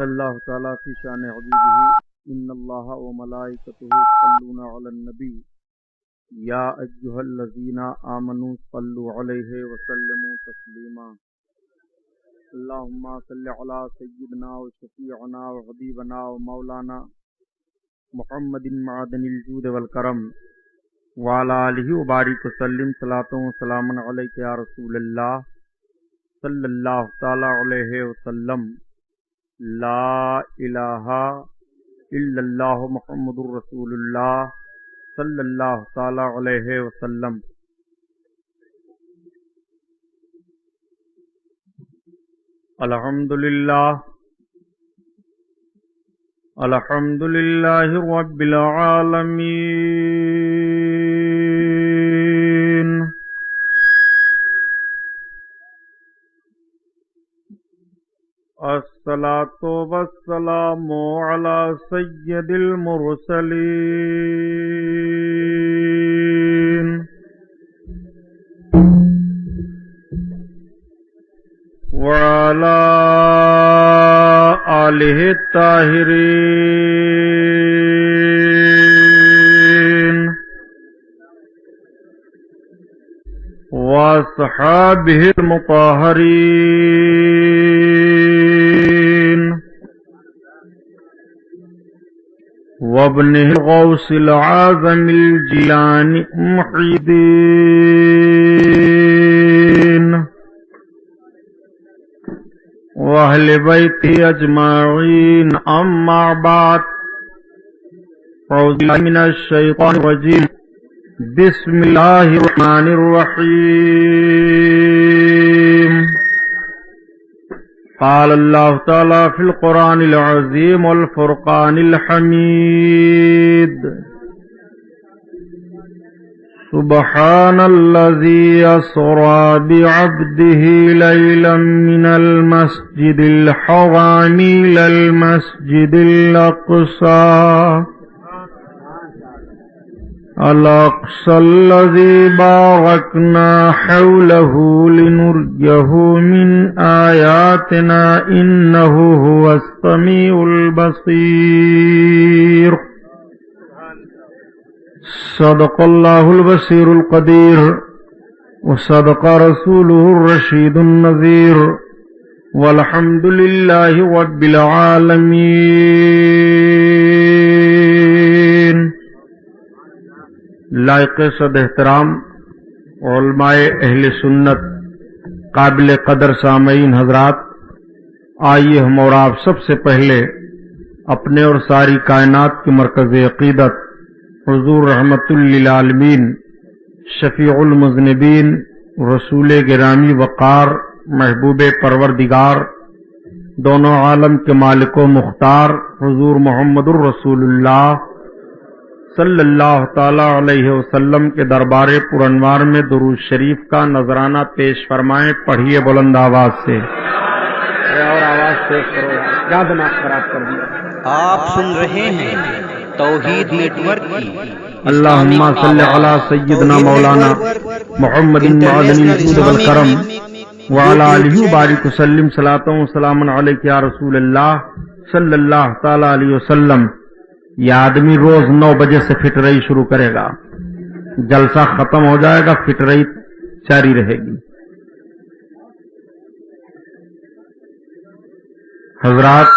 اللہ تعالیٰ فی شان حبیبہ ان اللہ و ملائکتہ یصلون علی النبی یا ایھا الذین آمنوا صلوا علیہ وسلموا تسلیما اللہم صل علی سیدنا و شفیعنا و حبیبنا و مولانا محمد معدن الجود والکرم وعلی آلہ وبارک وسلم صلاۃ و سلام علیک یا رسول اللہ صلی اللہ تعالی علیہ وسلم لا الہ الا اللہ محمد الرسول اللہ صلی اللہ تعالی علیہ وسلم۔ الحمدللہ رب العالمین، الصلاۃ والسلام علی سید المرسلین وعلی آلہ الطاہرین واصحابہ المطہرین وابنہ الغوث العظم الجیلانی محی الدین واہل بیتہ اجمعین، اما بعد، اعوذ باللہ من الشیطان الرجیم، بسم اللہ الرحمن الرحیم۔ قال اللہ تعالی فی القرآن العظیم والفرقان الحمید، سبحان الذي أسرى بعبده ليلا من المسجد الحرام إلى المسجد الأقصى الذي باركنا حوله لنريه من آياتنا إنه هو السميع البصير۔ صدق اللہ البصیر القدیر وصدق رسوله الرشید النذیر والحمد للہ رب العالمین۔ لائق صد احترام علماء اہل سنت، قابل قدر سامعین حضرات، آئیے ہم اور آپ سب سے پہلے اپنے اور ساری کائنات کے مرکز عقیدت حضور رحمت للعالمین، شفیع المذنبین، رسول گرامی وقار، محبوب پروردگار، دونوں عالم کے مالک و مختار حضور محمد الرسول اللہ صلی اللہ تعالی علیہ وسلم کے دربار پرانوار میں درود شریف کا نذرانہ پیش فرمائیں۔ پڑھیے بلند آواز سے، اور آواز تیز کرو، کیا دماغ خراب کر دیا۔ آپ سن رہے ہیں توحید نیٹ ورک کی اللہم صلی علی سیدنا مولانا محمد معدن الجود والکرم وعلی آلہ وبارک وسلم صلاۃ و سلام علیک یا رسول اللہ صلی اللہ تعالی علیہ وسلم۔ یہ آدمی روز 9 بجے سے فٹ رہی شروع کرے گا، جلسہ ختم ہو جائے گا، فٹ رہی جاری رہے گی۔ حضرات،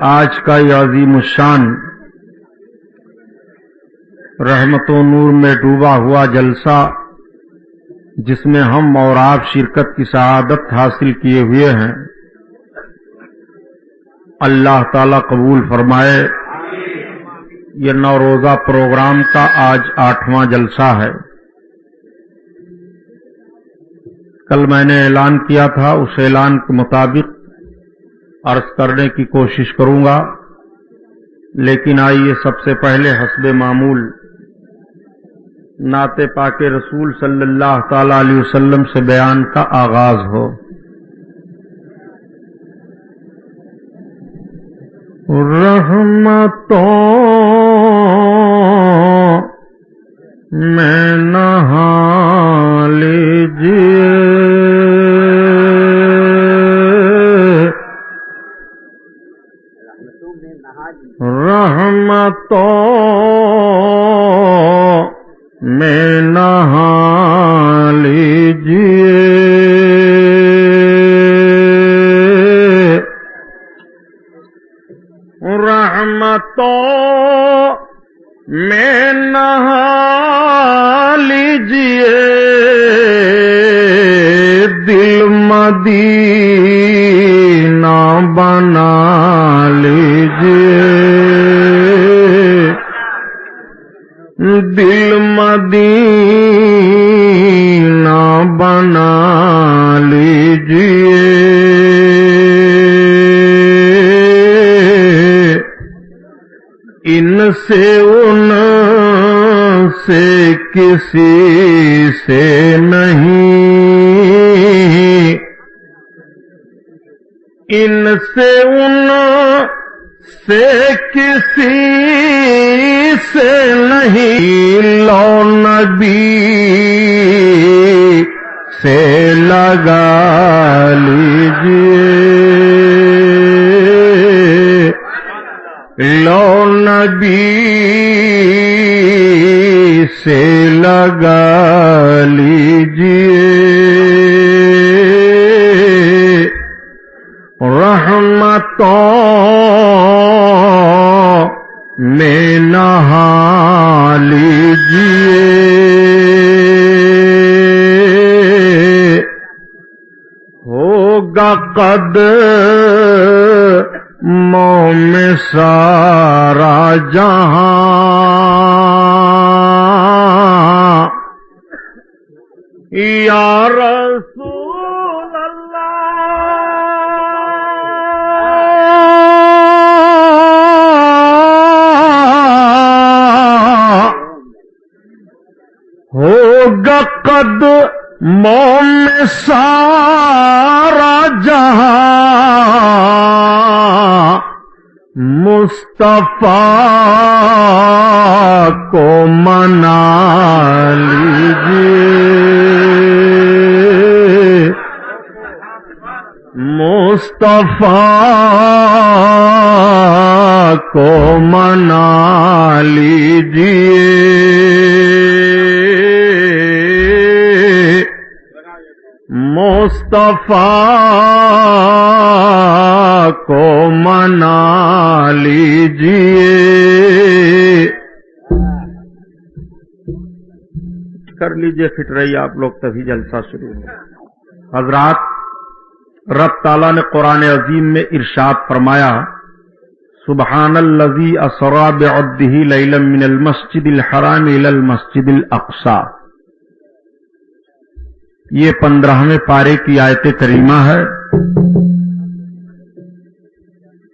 آج کا یہ عظیم الشان رحمت و نور میں ڈوبا ہوا جلسہ، جس میں ہم اور آپ شرکت کی سعادت حاصل کیے ہوئے ہیں، اللہ تعالی قبول فرمائے۔ یہ 9 روزہ پروگرام کا آج 8واں جلسہ ہے۔ کل میں نے اعلان کیا تھا، اس اعلان کے مطابق عرض کرنے کی کوشش کروں گا، لیکن آئیے سب سے پہلے حسب معمول نعت پاک رسول صلی اللہ تعالی علیہ وسلم سے بیان کا آغاز ہو۔ رحمتوں میں نہا لیجئے رحمتوں میں نہا لیجئے رحمتوں میں نہا لیجئے دل مدینہ بنا لیجئے دل مدینہ بنا لیجئے ان سے ان سے کسی سے نہیں ان سے ان سے کسی سے نہیں لو نبی سے لگا لیجئے لو نبی سے لگا لیجئے رحمتوں میں نہا لیجئے ہوگا قدموں میں سارا جہاں یا رسول اللہ ہوگا قدموں میں سارا جہاں مصطفیٰ کو منا لیجئے مصطفیٰ کو منا لیجئے مصطفیٰ کو منا لیجئے کر لیجئے فٹ رہی آپ لوگ تبھی جلسہ شروع ہو حضرات رب تعالیٰ نے قرآن عظیم میں ارشاد فرمایا سبحان الذی اسری بعبدہ لیلا من المسجد الحرام الی المسجد الاقصی یہ 15ویں پارے کی آیت کریمہ ہے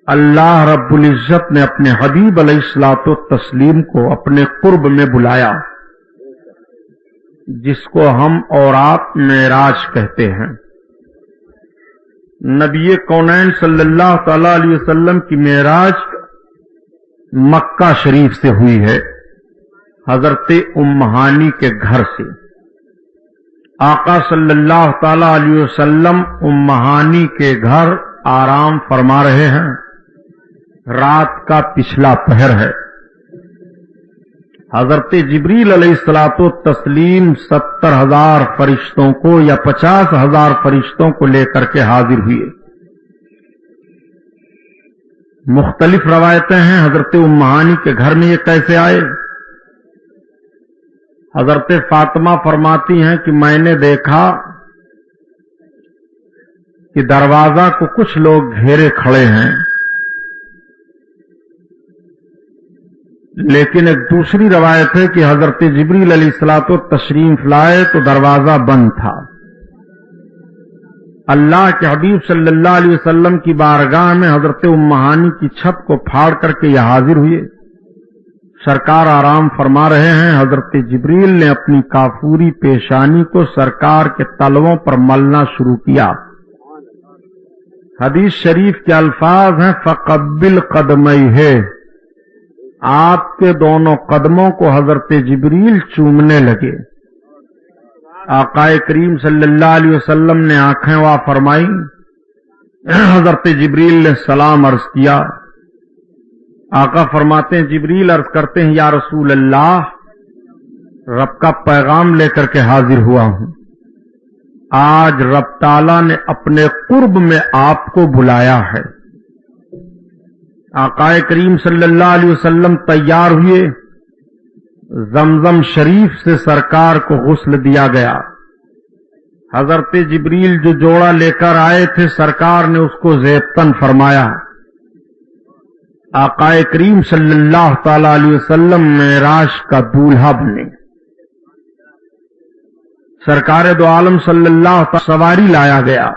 اللہ رب العزت نے اپنے حبیب علیہ الصلوۃ والتسلیم کو اپنے قرب میں بلایا جس کو ہم اورات معراج کہتے ہیں نبی کونین صلی اللہ تعالی علیہ وسلم کی معراج مکہ شریف سے ہوئی ہے حضرت ام ہانی کے گھر سے آقا صلی اللہ تعالی علیہ وسلم ام ہانی کے گھر آرام فرما رہے ہیں رات کا پچھلا پہر ہے حضرت جبریل علیہ الصلوۃ والتسلیم 70,000 فرشتوں کو یا 50,000 فرشتوں کو لے کر کے حاضر ہوئے مختلف روایتیں ہیں حضرت ام ہانی کے گھر میں یہ کیسے آئے حضرت فاطمہ فرماتی ہیں کہ میں نے دیکھا کہ دروازہ کو کچھ لوگ گھیرے کھڑے ہیں لیکن ایک دوسری روایت ہے کہ حضرت جبریل علیہ الصلوۃ والتسلیم لائے تو دروازہ بند تھا اللہ کے حبیب صلی اللہ علیہ وسلم کی بارگاہ میں حضرت ام ہانی کی چھت کو پھاڑ کر کے یہ حاضر ہوئے سرکار آرام فرما رہے ہیں حضرت جبریل نے اپنی کافوری پیشانی کو سرکار کے تلووں پر ملنا شروع کیا حدیث شریف کے الفاظ ہیں فقبل قدمیہ آپ کے دونوں قدموں کو حضرت جبریل چومنے لگے آقا کریم صلی اللہ علیہ وسلم نے آنکھیں وا فرمائی حضرت جبریل نے سلام عرض کیا آقا فرماتے ہیں جبریل عرض کرتے ہیں یا رسول اللہ رب کا پیغام لے کر کے حاضر ہوا ہوں، آج رب تعالیٰ نے اپنے قرب میں آپ کو بلایا ہے۔ آقا کریم صلی اللہ علیہ وسلم تیار ہوئے، زمزم شریف سے سرکار کو غسل دیا گیا۔ حضرت جبریل جو جوڑا لے کر آئے تھے سرکار نے اس کو زیبتن فرمایا۔ آقا کریم صلی اللہ تعالی علیہ وسلم معراج کا دولہا بنے۔ سرکار دو عالم صلی اللہ تعالی سواری لایا گیا۔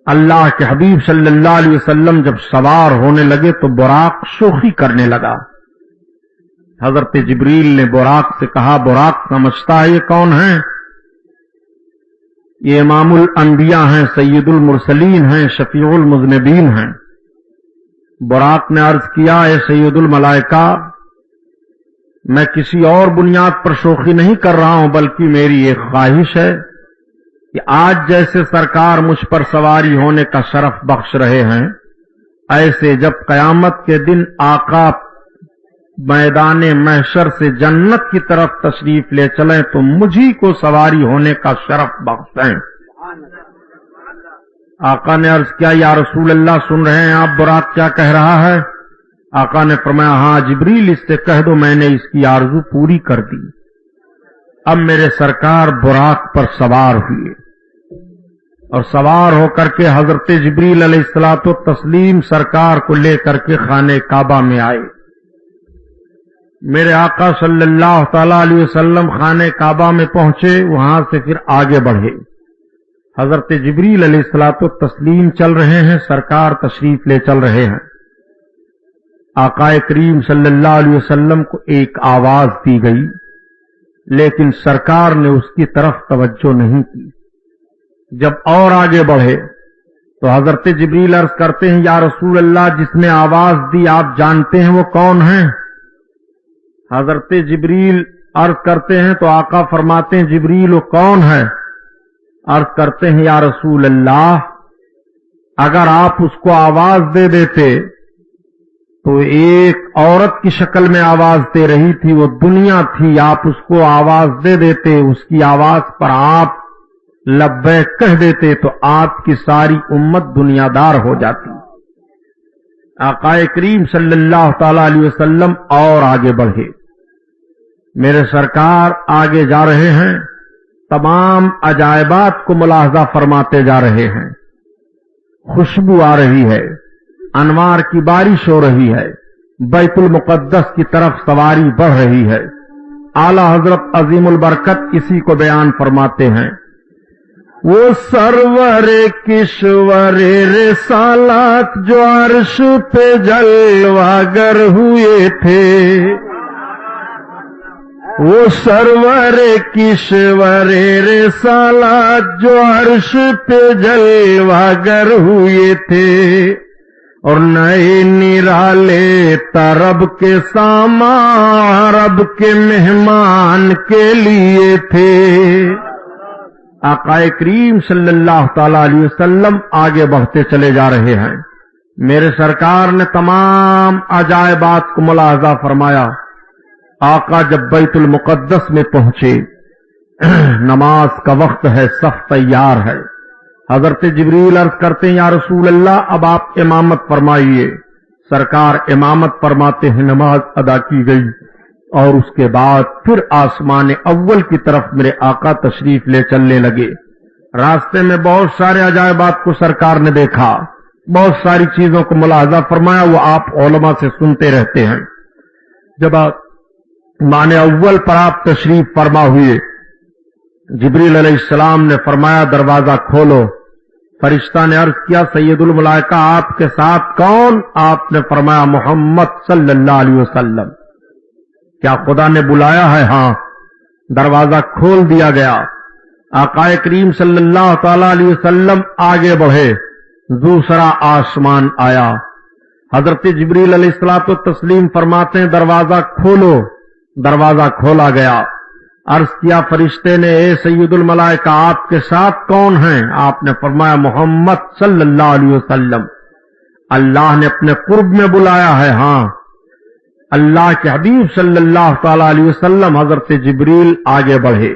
اللہ کے حبیب صلی اللہ علیہ وسلم جب سوار ہونے لگے تو براق شوخی کرنے لگا۔ حضرت جبریل نے براق سے کہا براق سمجھتا ہے یہ کون ہیں؟ یہ امام الانبیاء ہیں، سید المرسلین ہیں، شفیع المذنبین ہیں۔ براق نے عرض کیا اے سید الملائکہ میں کسی اور بنیاد پر شوخی نہیں کر رہا ہوں بلکہ میری ایک خواہش ہے کہ آج جیسے سرکار مجھ پر سواری ہونے کا شرف بخش رہے ہیں ایسے جب قیامت کے دن آقا میدان محشر سے جنت کی طرف تشریف لے چلیں تو مجھی کو سواری ہونے کا شرف بخشیں۔ آقا نے عرض کیا یا رسول اللہ سن رہے ہیں آپ براق کیا کہہ رہا ہے؟ آقا نے فرمایا ہاں جبریل اس سے کہہ دو میں نے اس کی آرزو پوری کر دی۔ اب میرے سرکار براق پر سوار ہوئے اور سوار ہو کر کے حضرت جبریل علیہ الصلوۃ والتسلیم سرکار کو لے کر کے خانہ کعبہ میں آئے۔ میرے آقا صلی اللہ تعالی علیہ وسلم خانہ کعبہ میں پہنچے، وہاں سے پھر آگے بڑھے۔ حضرت جبریل علیہ الصلوۃ والتسلیم چل رہے ہیں، سرکار تشریف لے چل رہے ہیں۔ آقا کریم صلی اللہ علیہ وسلم کو ایک آواز دی گئی لیکن سرکار نے اس کی طرف توجہ نہیں کی۔ جب اور آگے بڑھے تو حضرت جبریل عرض کرتے ہیں یا رسول اللہ جس نے آواز دی آپ جانتے ہیں وہ کون ہیں؟ حضرت جبریل عرض کرتے ہیں تو آقا فرماتے ہیں جبریل وہ کون ہے؟ عرض کرتے ہیں یا رسول اللہ اگر آپ اس کو آواز دے دیتے تو ایک عورت کی شکل میں آواز دے رہی تھی، وہ دنیا تھی، آپ اس کو آواز دے دیتے، اس کی آواز پر آپ لبیک کہہ دیتے تو آپ کی ساری امت دنیا دار ہو جاتی۔ آقا کریم صلی اللہ تعالی علیہ وسلم اور آگے بڑھے۔ میرے سرکار آگے جا رہے ہیں، تمام عجائبات کو ملاحظہ فرماتے جا رہے ہیں۔ خوشبو آ رہی ہے، انوار کی بارش ہو رہی ہے، بیت المقدس کی طرف سواری بڑھ رہی ہے۔ اعلی حضرت عظیم البرکت اسی کو بیان فرماتے ہیں وہ سرور کشور رسالات جو عرش پہ جلوگر ہوئے تھے، وہ سرور کشور رسالات جو عرش پہ جلوگر ہوئے تھے اور نئے نرالے طرب کے سامان عرب کے مہمان کے لیے تھے۔ آقا کریم صلی اللہ تعالی علیہ وسلم آگے بڑھتے چلے جا رہے ہیں۔ میرے سرکار نے تمام عجائبات کو ملاحظہ فرمایا۔ آقا جب بیت المقدس میں پہنچے، نماز کا وقت ہے، صف تیار ہے۔ حضرت جبریل عرض کرتے ہیں یا رسول اللہ اب آپ امامت فرمائیے۔ سرکار امامت فرماتے ہیں، نماز ادا کی گئی اور اس کے بعد پھر آسمان اول کی طرف میرے آقا تشریف لے چلنے لگے۔ راستے میں بہت سارے عجائبات کو سرکار نے دیکھا، بہت ساری چیزوں کو ملاحظہ فرمایا، وہ آپ علماء سے سنتے رہتے ہیں۔ جب مان اول پر آپ تشریف فرما ہوئے، جبریل علیہ السلام نے فرمایا دروازہ کھولو۔ فرشتہ نے عرض کیا سید الملائکہ آپ کے ساتھ کون؟ آپ نے فرمایا محمد صلی اللہ علیہ وسلم۔ کیا خدا نے بلایا ہے؟ ہاں۔ دروازہ کھول دیا گیا۔ آقا کریم صلی اللہ تعالی علیہ وسلم آگے بڑھے، دوسرا آسمان آیا۔ حضرت جبریل علیہ الصلوۃ والتسلیم فرماتے ہیں دروازہ کھولو۔ دروازہ کھولا گیا۔ عرض کیا فرشتے نے اے سید الملائکہ آپ کے ساتھ کون ہیں؟ آپ نے فرمایا محمد صلی اللہ علیہ وسلم۔ اللہ نے اپنے قرب میں بلایا ہے۔ ہاں، اللہ کے حبیب صلی اللہ تعالی علیہ وسلم حضرت جبریل آگے بڑھے۔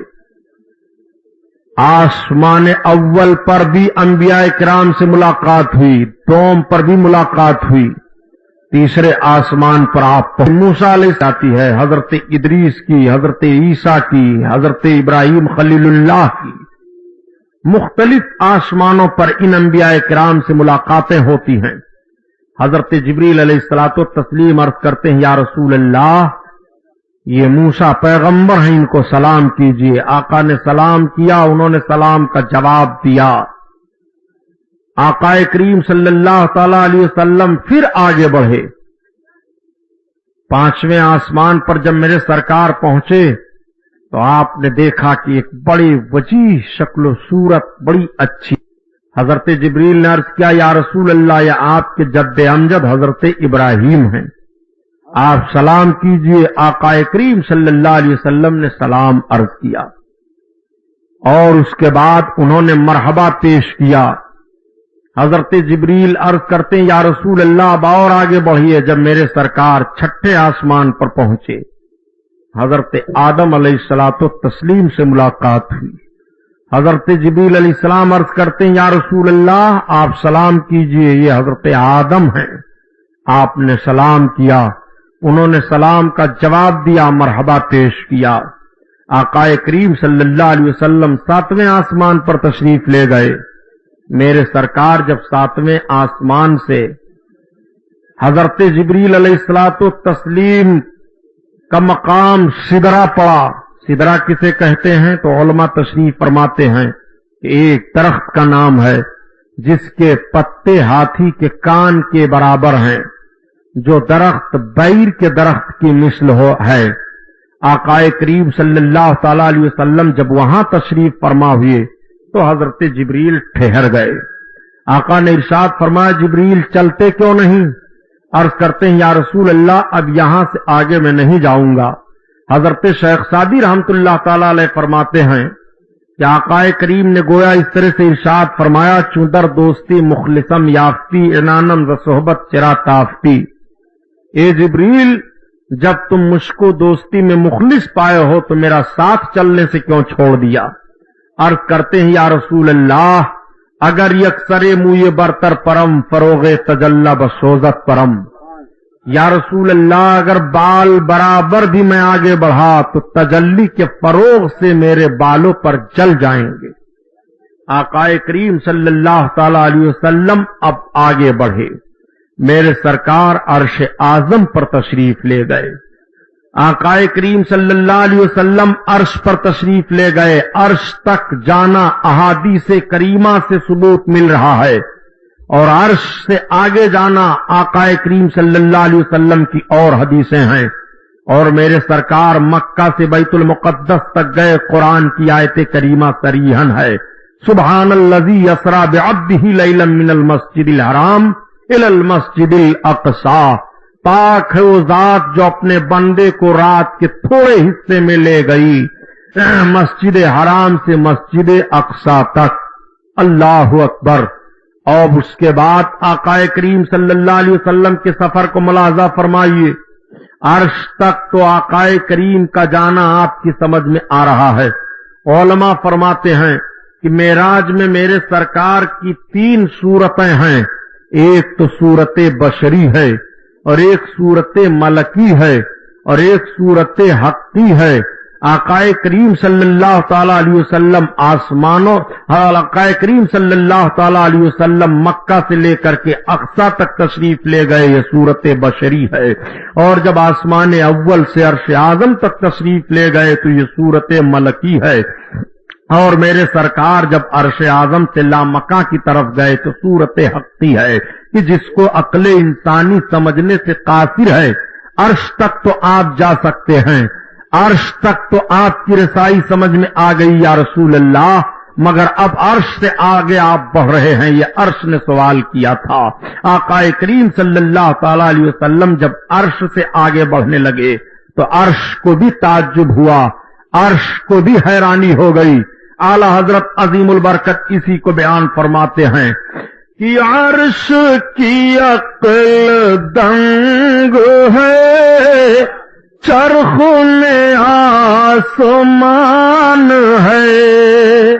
آسمان اول پر بھی انبیاء کرام سے ملاقات ہوئی، دوم پر بھی ملاقات ہوئی، تیسرے آسمان پر آپ موسیٰ علیہ السلام آتی ہے، حضرت ادریس کی، حضرت عیسیٰ کی، حضرت ابراہیم خلیل اللہ کی، مختلف آسمانوں پر ان انبیاء کرام سے ملاقاتیں ہوتی ہیں۔ حضرت جبریل علیہ الصلوۃ والتسلیم عرض کرتے ہیں، یا رسول اللہ، یہ موسیٰ پیغمبر ہیں، ان کو سلام کیجئے۔ آقا نے سلام کیا، انہوں نے سلام کا جواب دیا۔ آقا کریم صلی اللہ تعالی علیہ وسلم پھر آگے بڑھے۔ پانچویں آسمان پر جب میرے سرکار پہنچے تو آپ نے دیکھا کہ ایک بڑی وسیع شکل و صورت، بڑی اچھی۔ حضرت جبریل نے عرض کیا، یا رسول اللہ، یہ آپ کے جد امجد حضرت ابراہیم ہیں، آپ سلام کیجئے۔ آقا کریم صلی اللہ علیہ وسلم نے سلام عرض کیا اور اس کے بعد انہوں نے مرحبا پیش کیا۔ حضرت جبریل عرض کرتے ہیں، یا رسول اللہ، اب اور آگے بڑھیے۔ جب میرے سرکار چھٹے آسمان پر پہنچے، حضرت آدم علیہ الصلوۃ والتسلیم سے ملاقات ہوئی۔ حضرت جبریل علیہ السلام عرض کرتے ہیں، یا رسول اللہ، آپ سلام کیجئے، یہ حضرت آدم ہیں۔ آپ نے سلام کیا، انہوں نے سلام کا جواب دیا، مرحبا پیش کیا۔ آقا کریم صلی اللہ علیہ وسلم ساتویں آسمان پر تشریف لے گئے۔ میرے سرکار جب ساتویں آسمان سے حضرت جبریل علیہ الصلوۃ والتسلیم کا مقام سدرہ پڑا۔ سدرہ کسے کہتے ہیں تو علماء تشریف فرماتے ہیں کہ ایک درخت کا نام ہے جس کے پتے ہاتھی کے کان کے برابر ہیں، جو درخت بیر کے درخت کی مثل ہے۔ آقا کریم صلی اللہ تعالی علیہ وسلم جب وہاں تشریف فرما ہوئے تو حضرت جبریل ٹھہر گئے۔ آقا نے ارشاد فرمایا، جبریل چلتے کیوں نہیں؟ عرض کرتے ہیں، یا رسول اللہ، اب یہاں سے آگے میں نہیں جاؤں گا۔ حضرت شیخ سعدی رحمت اللہ تعالی علیہ فرماتے ہیں کہ آقا کریم نے گویا اس طرح سے ارشاد فرمایا، چودر دوستی مخلصم یافتی، انانم ز صحبت چرا تافتی۔ اے جبریل، جب تم مجھ کو دوستی میں مخلص پائے ہو تو میرا ساتھ چلنے سے کیوں چھوڑ دیا؟ عرض کرتے ہیں، یا رسول اللہ، اگر یکسر موئے برتر پرم، فروغ تجلی بسوزت پرم۔ یا رسول اللہ، اگر بال برابر بھی میں آگے بڑھا تو تجلی کے فروغ سے میرے بالوں پر جل جائیں گے۔ آقا کریم صلی اللہ تعالی علیہ وسلم اب آگے بڑھے۔ میرے سرکار عرش اعظم پر تشریف لے گئے۔ آقا کریم صلی اللہ علیہ وسلم عرش پر تشریف لے گئے۔ عرش تک جانا احادیث کریمہ سے ثبوت مل رہا ہے، اور عرش سے آگے جانا آقا کریم صلی اللہ علیہ وسلم کی اور حدیثیں ہیں۔ اور میرے سرکار مکہ سے بیت المقدس تک گئے۔ قرآن کی آیت کریمہ صریحاً ہے، سبحان الذی اسری بعبدہ لیلا من المسجد الحرام الی المسجد الاقصی۔ پاک ہے وہ ذات جو اپنے بندے کو رات کے تھوڑے حصے میں لے گئی مسجد حرام سے مسجد اقصی تک۔ اللہ اکبر۔ اور اس کے بعد آقا کریم صلی اللہ علیہ وسلم کے سفر کو ملاحظہ فرمائیے۔ عرش تک تو آقا کریم کا جانا آپ کی سمجھ میں آ رہا ہے۔ علماء فرماتے ہیں کہ معراج میں میرے سرکار کی 3 صورتیں ہیں، ایک تو صورت بشری ہے، اور ایک صورت ملکی ہے، اور ایک صورت حقی ہے۔ آقا کریم صلی اللہ تعالی علیہ وسلم آقا کریم صلی اللہ تعالی علیہ وسلم مکہ سے لے کر کے اقصی تک تشریف لے گئے، یہ صورت بشری ہے۔ اور جب آسمان اول سے عرش اعظم تک تشریف لے گئے تو یہ صورت ملکی ہے۔ اور میرے سرکار جب عرش اعظم سے لامکاں کی طرف گئے تو صورت حقی ہے کہ جس کو عقل انسانی سمجھنے سے قاصر ہے۔ عرش تک تو آپ جا سکتے ہیں، عرش تک تو آپ کی رسائی سمجھ میں آ گئی یا رسول اللہ، مگر اب عرش سے آگے آپ بڑھ رہے ہیں، یہ عرش نے سوال کیا تھا۔ آقا کریم صلی اللہ تعالی علیہ وسلم جب عرش سے آگے بڑھنے لگے تو عرش کو بھی تعجب ہوا، عرش کو بھی حیرانی ہو گئی۔ اعلی حضرت عظیم البرکت اسی کو بیان فرماتے ہیں کہ عرش کی عقل دنگ ہے، چرخوں میں آسمان ہے،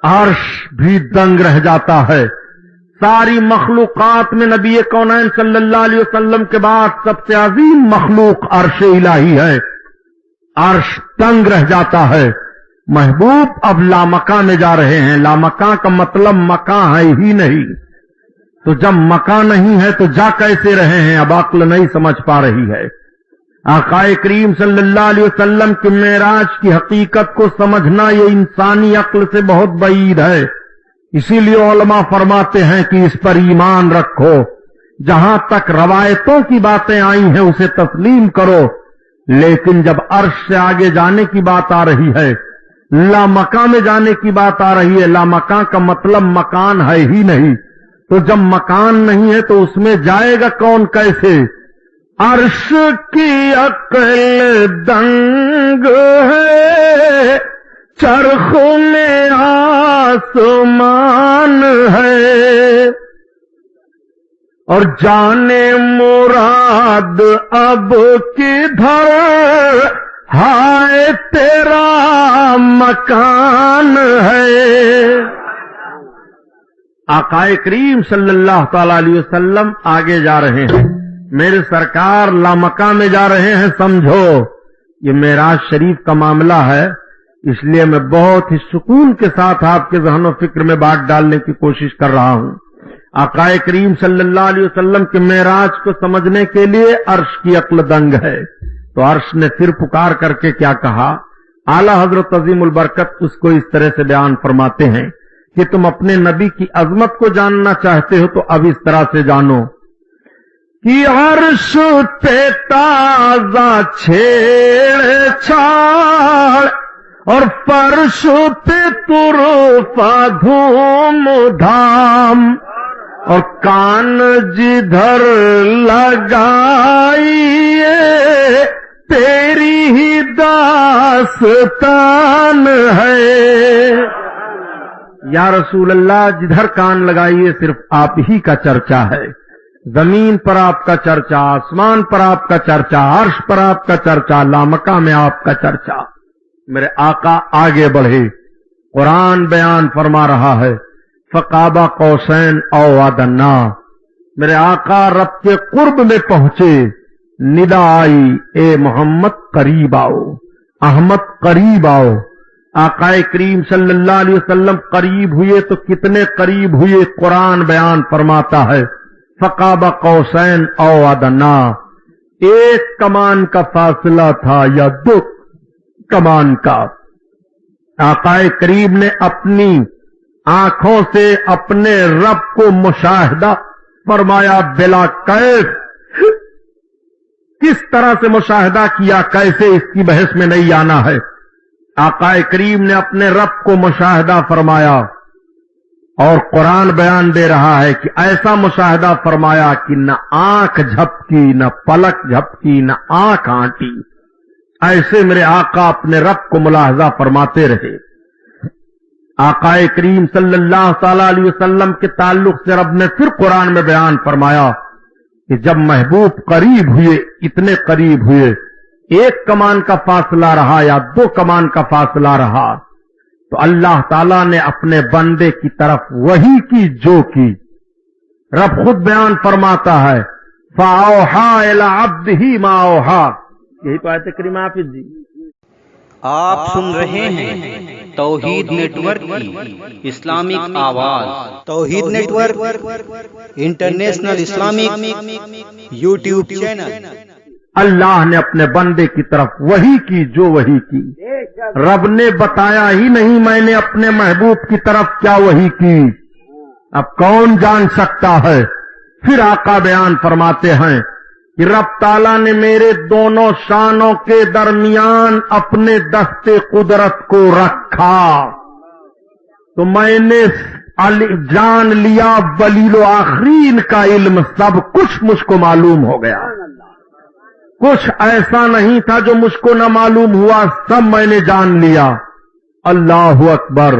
عرش بھی دنگ رہ جاتا ہے۔ ساری مخلوقات میں نبی کونین صلی اللہ علیہ وسلم کے بعد سب سے عظیم مخلوق عرش الہی ہے، عرش دنگ رہ جاتا ہے۔ محبوب اب لامکاں میں جا رہے ہیں، لامکاں کا مطلب مکاں ہے ہی نہیں، تو جب مکاں نہیں ہے تو جا کیسے رہے ہیں، اب عقل نہیں سمجھ پا رہی ہے۔ آقا کریم صلی اللہ علیہ وسلم کے معراج کی حقیقت کو سمجھنا یہ انسانی عقل سے بہت بعید ہے، اسی لیے علماء فرماتے ہیں کہ اس پر ایمان رکھو، جہاں تک روایتوں کی باتیں آئی ہیں اسے تسلیم کرو، لیکن جب عرش سے آگے جانے کی بات آ رہی ہے، لامکاں میں جانے کی بات آ رہی ہے، لامکاں کا مطلب مکان ہے ہی نہیں، تو جب مکان نہیں ہے تو اس میں جائے گا کون کیسے؟ عرش کی عقل دنگ ہے، چرخوں میں آسمان ہے، اور جانے مراد اب کدھر ہائے تیرا مکان ہے۔ آقا کریم صلی اللہ تعالی علیہ وسلم آگے جا رہے ہیں، میرے سرکار لامکاں میں جا رہے ہیں، سمجھو یہ معراج شریف کا معاملہ ہے، اس لیے میں بہت ہی سکون کے ساتھ آپ کے ذہن و فکر میں بات ڈالنے کی کوشش کر رہا ہوں۔ آقا کریم صلی اللہ علیہ وسلم کے معراج کو سمجھنے کے لیے عرش کی عقل دنگ ہے، تو عرش نے پھر پکار کر کے کیا کہا؟ اعلی حضرت عظیم البرکت اس کو اس طرح سے بیان فرماتے ہیں کہ تم اپنے نبی کی عظمت کو جاننا چاہتے ہو تو اب اس طرح سے جانو کہ عرش پہ تازہ چھیڑ چھاڑ اور فرش پہ طرفہ دھوم دھام، اور کان جدھر لگائیے تیری ہی داستان ہے۔ یا رسول اللہ جدھر کان لگائیے صرف آپ ہی کا چرچا ہے، زمین پر آپ کا چرچا، آسمان پر آپ کا چرچا، عرش پر آپ کا چرچا، لامکاں میں آپ کا چرچا۔ میرے آقا آگے بڑھے، قرآن بیان فرما رہا ہے فقاب قوسین او ادنی، میرے آقا رب کے قرب میں پہنچے، ندا آئی اے محمد قریب آؤ، احمد قریب آؤ۔ آقا کریم صلی اللہ علیہ وسلم قریب ہوئے تو کتنے قریب ہوئے؟ قرآن بیان فرماتا ہے فقاب قوسین او ادنی، ایک کمان کا فاصلہ تھا یا دو کمان کا۔ آقا کریم نے اپنی آنکھوں سے اپنے رب کو مشاہدہ فرمایا بلا کیف، کس طرح سے مشاہدہ کیا، کیسے، اس کی بحث میں نہیں آنا ہے۔ آقا کریم نے اپنے رب کو مشاہدہ فرمایا، اور قرآن بیان دے رہا ہے کہ ایسا مشاہدہ فرمایا کہ نہ آنکھ جھپکی، نہ پلک جھپکی، نہ آنکھ آنٹی، ایسے میرے آقا اپنے رب کو ملاحظہ فرماتے رہے۔ آقا کریم صلی اللہ تعالی علیہ وسلم کے تعلق سے رب نے پھر قرآن میں بیان فرمایا کہ جب محبوب قریب ہوئے، اتنے قریب ہوئے، ایک کمان کا فاصلہ رہا یا دو کمان کا فاصلہ رہا، تو اللہ تعالیٰ نے اپنے بندے کی طرف وہی کی جو کی۔ رب خود بیان فرماتا ہے فَأَوْحَىٰ إِلَىٰ عَبْدِهِ مَا أَوْحَىٰ، یہی تو آیت کریمہ حافظ جی۔ آپ سن رہے ہیں توحید نیٹ ورک کی اسلامک آواز، Tauheed network international Islamic YouTube channel. اللہ نے اپنے بندے کی طرف وہی کی جو وہی کی، رب نے بتایا ہی نہیں میں نے اپنے محبوب کی طرف کیا وہی کی، اب کون جان سکتا ہے؟ پھر آقا بیان فرماتے ہیں کہ رب تعالیٰ نے میرے دونوں شانوں کے درمیان اپنے دست قدرت کو رکھا، تو میں نے جان لیا ولیل آخرین کا علم، سب کچھ مجھ کو معلوم ہو گیا، کچھ ایسا نہیں تھا جو مجھ کو نہ معلوم ہوا، سب میں نے جان لیا۔ اللہ اکبر۔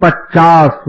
50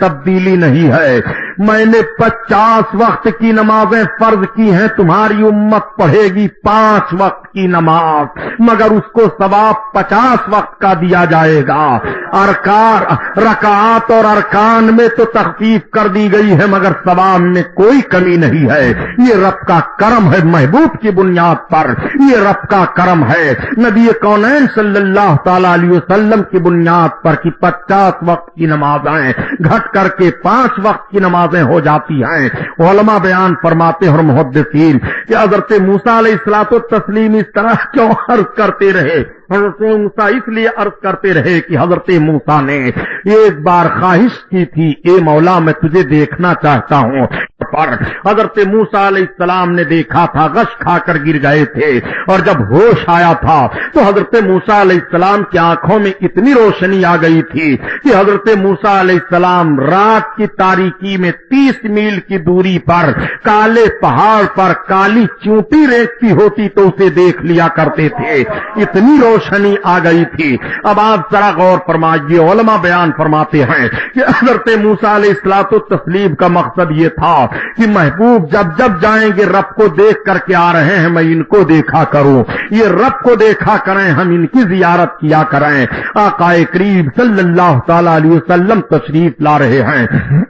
تبدیلی نہیں ہے، میں نے 50 وقت کی نمازیں فرض کی ہیں، تمہاری امت پڑھے گی 5 وقت کی نماز، مگر اس کو ثواب 50 وقت کا دیا جائے گا۔ رکعات اور ارکان میں تو تخفیف کر دی گئی ہے مگر ثواب میں کوئی کمی نہیں ہے۔ یہ رب کا کرم ہے، محبوب کی بنیاد پر یہ رب کا کرم ہے، نبی کونین صلی اللہ تعالی علیہ وسلم کی بنیاد پر کہ 50 وقت کی نمازیں گھٹ کر کے 5 وقت کی نمازیں ہو جاتی ہیں۔ علماء بیان فرماتے اور محدثین کہ حضرت موسیٰ علیہ الصلوۃ والتسلیم اس طرح کیوں عرض کرتے رہے؟ حضرت موسیٰ اس لیے عرض کرتے رہے کہ حضرت موسیٰ نے ایک بار خواہش کی تھی، اے مولا میں تجھے دیکھنا چاہتا ہوں، پر حضرت موسیٰ علیہ السلام نے دیکھا تھا، غش کھا کر گر گئے تھے، اور جب ہوش آیا تھا تو حضرت موسیٰ علیہ السلام کی آنکھوں میں اتنی روشنی آ گئی تھی کہ حضرت موسیٰ علیہ السلام رات کی تاریکی میں 30 میل کی دوری پر کالے پہاڑ پر کالی چونٹی ریکتی ہوتی تو اسے دیکھ لیا کرتے تھے، اتنی روشنی آ گئی تھی۔ اب آپ ذرا غور فرمائیے، علماء بیان فرماتے ہیں کہ حضرت موسیٰ علیہ الصلوۃ والتسلیم کا مقصد یہ تھا کہ محبوب جب جب جائیں گے رب کو دیکھ کر کے آ رہے ہیں، میں ان کو دیکھا کروں، یہ رب کو دیکھا کریں، ہم ان کی زیارت کیا کریں۔ آقا کریم صلی اللہ تعالی علیہ وسلم تشریف لا رہے ہیں،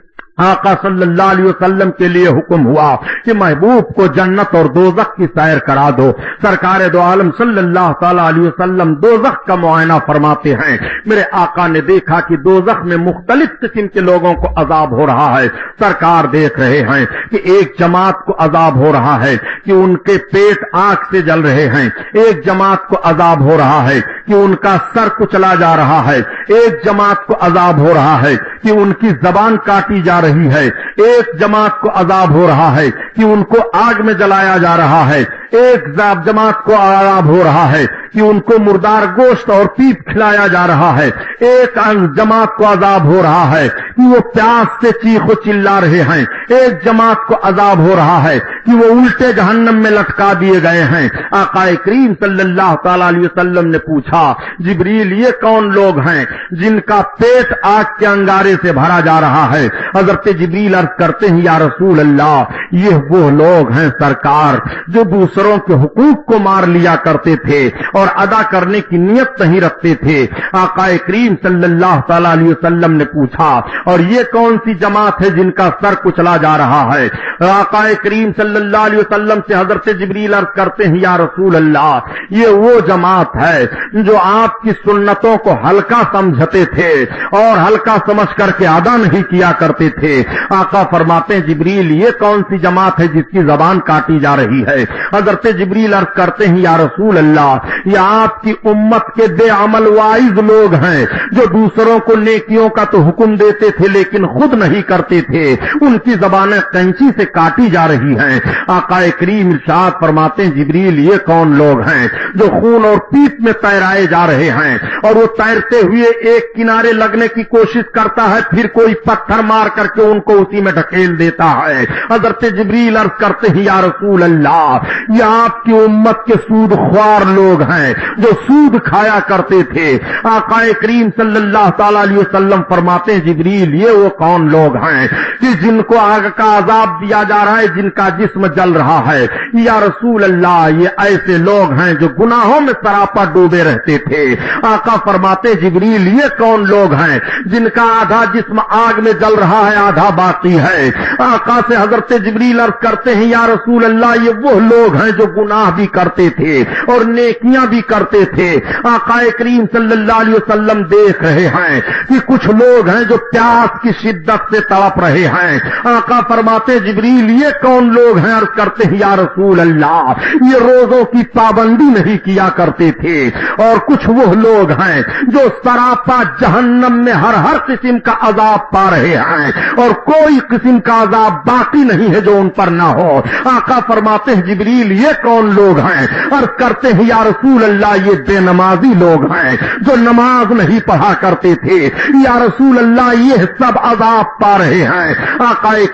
آقا صلی اللہ علیہ وسلم کے لیے حکم ہوا کہ محبوب کو جنت اور دوزخ کی سیر کرا دو۔ سرکار دو عالم صلی اللہ تعالی علیہ وسلم دوزخ کا معائنہ فرماتے ہیں، میرے آقا نے دیکھا کہ دوزخ میں مختلف قسم کے لوگوں کو عذاب ہو رہا ہے۔ سرکار دیکھ رہے ہیں کہ ایک جماعت کو عذاب ہو رہا ہے کہ ان کے پیٹ آگ سے جل رہے ہیں، ایک جماعت کو عذاب ہو رہا ہے کہ ان کا سر کچلا جا رہا ہے، ایک جماعت کو عذاب ہو رہا ہے کہ ان کی زبان کاٹی جا رہی ہے، ایک جماعت کو عذاب ہو رہا ہے کہ ان کو آگ میں جلایا جا رہا ہے، ایک جماعت کو عذاب ہو رہا ہے کہ ان کو مردار گوشت اور پیپ کھلایا جا رہا ہے، ایک جماعت کو عذاب ہو رہا ہے کہ وہ پیاس سے چیخ و چلا رہے ہیں، ایک جماعت کو عذاب ہو رہا ہے کہ وہ الٹے جہنم میں لٹکا دیے گئے ہیں۔ آقا کریم صلی اللہ تعالی علیہ وسلم نے پوچھا، جبریل یہ کون لوگ ہیں جن کا پیٹ آگ کے انگارے سے بھرا جا رہا ہے؟ حضرت جبریل عرض کرتے ہیں، یا رسول اللہ یہ وہ لوگ ہیں سرکار جو دوسروں کے حقوق کو مار لیا کرتے تھے اور ادا کرنے کی نیت نہیں رکھتے تھے۔ آقا کریم صلی اللہ تعالی علیہ وسلم نے پوچھا، اور یہ کون سی جماعت ہے جن کا سر کچلا جا رہا ہے؟ آقا کریم صلی اللہ علیہ وسلم سے حضرت جبریل عرض کرتے ہیں، یا رسول اللہ یہ وہ جماعت ہے جو آپ کی سنتوں کو ہلکا سمجھتے تھے اور ہلکا سمجھ کر کے ادا نہیں کیا کرتے تھے۔ آقا فرماتے ہیں، جبریل یہ کون سی جماعت ہے جس کی زبان کاٹی جا رہی ہے؟ حضرت جبریل عرض کرتے ہیں، یا رسول اللہ یہ آپ کی امت کے بے عمل وائز لوگ ہیں جو دوسروں کو نیکیوں کا تو حکم دیتے تھے لیکن خود نہیں کرتے تھے، ان کی زبانیں قینچی سے کاٹی جا رہی ہیں۔ آقا کریم ارشاد فرماتے ہیں، جبریل یہ کون لوگ ہیں جو خون اور پیپ میں تیرائے جا رہے ہیں اور وہ تیرتے ہوئے ایک کنارے لگنے کی کوشش کرتا ہے، پھر کوئی پتھر مار کر کے ان کو اسی میں ڈھکیل دیتا ہے۔ حضرت جبریل عرض کرتے ہیں، یا رسول اللہ یہ آپ کی امت کے سود خوار لوگ ہیں جو سود کھایا کرتے تھے۔ آقا کریم صلی اللہ تعالی علیہ وسلم فرماتے ہیں، جبریل یہ وہ کون لوگ ہیں کہ جن کو آگ کا عذاب دیا جا رہا ہے، جن کا جسم جل رہا ہے؟ یا رسول اللہ یہ ایسے لوگ ہیں جو گناہوں میں سراپا ڈوبے رہتے تھے۔ آقا فرماتے جبریل یہ کون لوگ ہیں جن کا آدھا جسم آگ میں جل رہا ہے آدھا باقی ہے؟ آقا سے حضرت جبریل عرض کرتے ہیں، یا رسول اللہ یہ وہ لوگ ہیں جو گناہ بھی کرتے تھے اور نیکیاں بھی کرتے تھے۔ آقا کریم صلی اللہ علیہ وسلم دیکھ رہے ہیں کہ کچھ لوگ ہیں جو پیاس کی شدت سے تڑپ رہے ہیں۔ آقا فرماتے جبریل یہ کون لوگ ہیں؟ عرض کرتے ہیں، یا رسول اللہ یہ روزوں کی پابندی نہیں کیا کرتے تھے، اور کچھ وہ لوگ ہیں جو سراپا جہنم میں ہر قسم کا عذاب پا رہے ہیں اور کوئی قسم کا عذاب باقی نہیں ہے جو ان پر نہ ہو۔ آقا فرماتے ہیں، جبریل یہ کون لوگ ہیں؟ عرض کرتے ہیں، یا رسول اللہ یہ بے نمازی لوگ ہیں جو نماز نہیں پڑھا کرتے تھے۔ یا رسول اللہ یہ سب عذاب پا رہے ہیں۔ آقا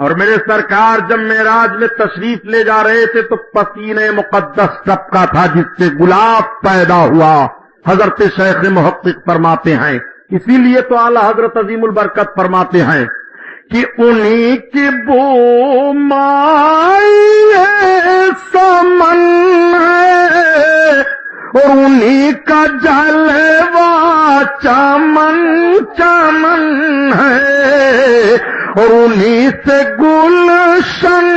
اور میرے سرکار جب معراج میں تشریف لے جا رہے تھے تو پسینے مقدس ٹپکا تھا جس سے گلاب پیدا ہوا. حضرت شیخ محقق فرماتے ہیں، اسی لیے تو اعلی حضرت عظیم البرکت فرماتے ہیں کہ انہی کی بو مائی سمن ہے اور انہی کا جلوہ چمن چمن ہے اور انہی سے گلشن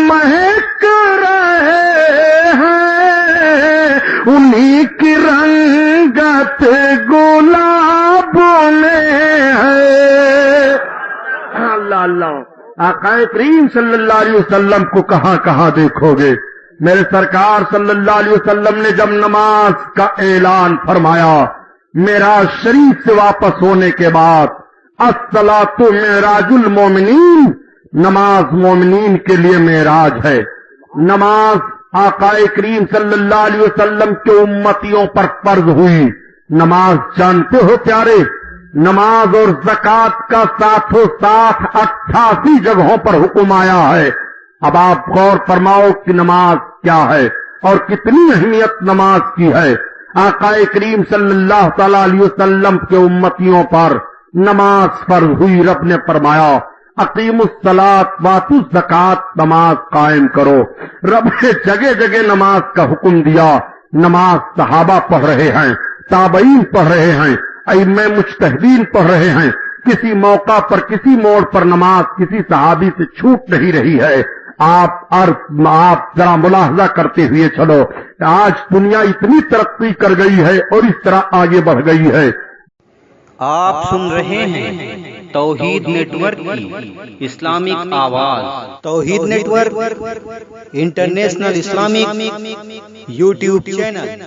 مہک رہے ہیں، انہی کی رنگت گلابوں میں ہے. اللہ اللہ، آقا کریم صلی اللہ علیہ وسلم کو کہاں کہاں دیکھو گے. میرے سرکار صلی اللہ علیہ وسلم نے جب نماز کا اعلان فرمایا معراج شریف سے واپس ہونے کے بعد، الصلاۃ معراج المومنین، نماز مومنین کے لیے معراج ہے. نماز آقا کریم صلی اللہ علیہ وسلم کے امتیوں پر فرض ہوئی. نماز جانتے ہو پیارے، نماز اور زکوٰۃ کا ساتھوں ساتھ 88 جگہوں پر حکم آیا ہے. اب آپ غور فرماؤ کہ نماز کیا ہے اور کتنی اہمیت نماز کی ہے. آقا کریم صلی اللہ تعالی علیہ وسلم کے امتیوں پر نماز فرض ہوئی. رب نے فرمایا اقیموا الصلاۃ وآتوا الزکوٰۃ، نماز قائم کرو. رب نے جگہ جگہ نماز کا حکم دیا. نماز صحابہ پڑھ رہے ہیں، تابعین پڑھ رہے ہیں، ائمہ مجتہدین پڑھ رہے ہیں. کسی موقع پر کسی موڑ پر نماز کسی صحابی سے چھوٹ نہیں رہی ہے. آپ ذرا ملاحظہ کرتے ہوئے چلو، آج دنیا اتنی ترقی کر گئی ہے اور اس طرح آگے بڑھ گئی ہے. آپ سن رہے ہیں توحید نیٹ ورک کی اسلامک آواز. Tauheed network international Islamic YouTube channel.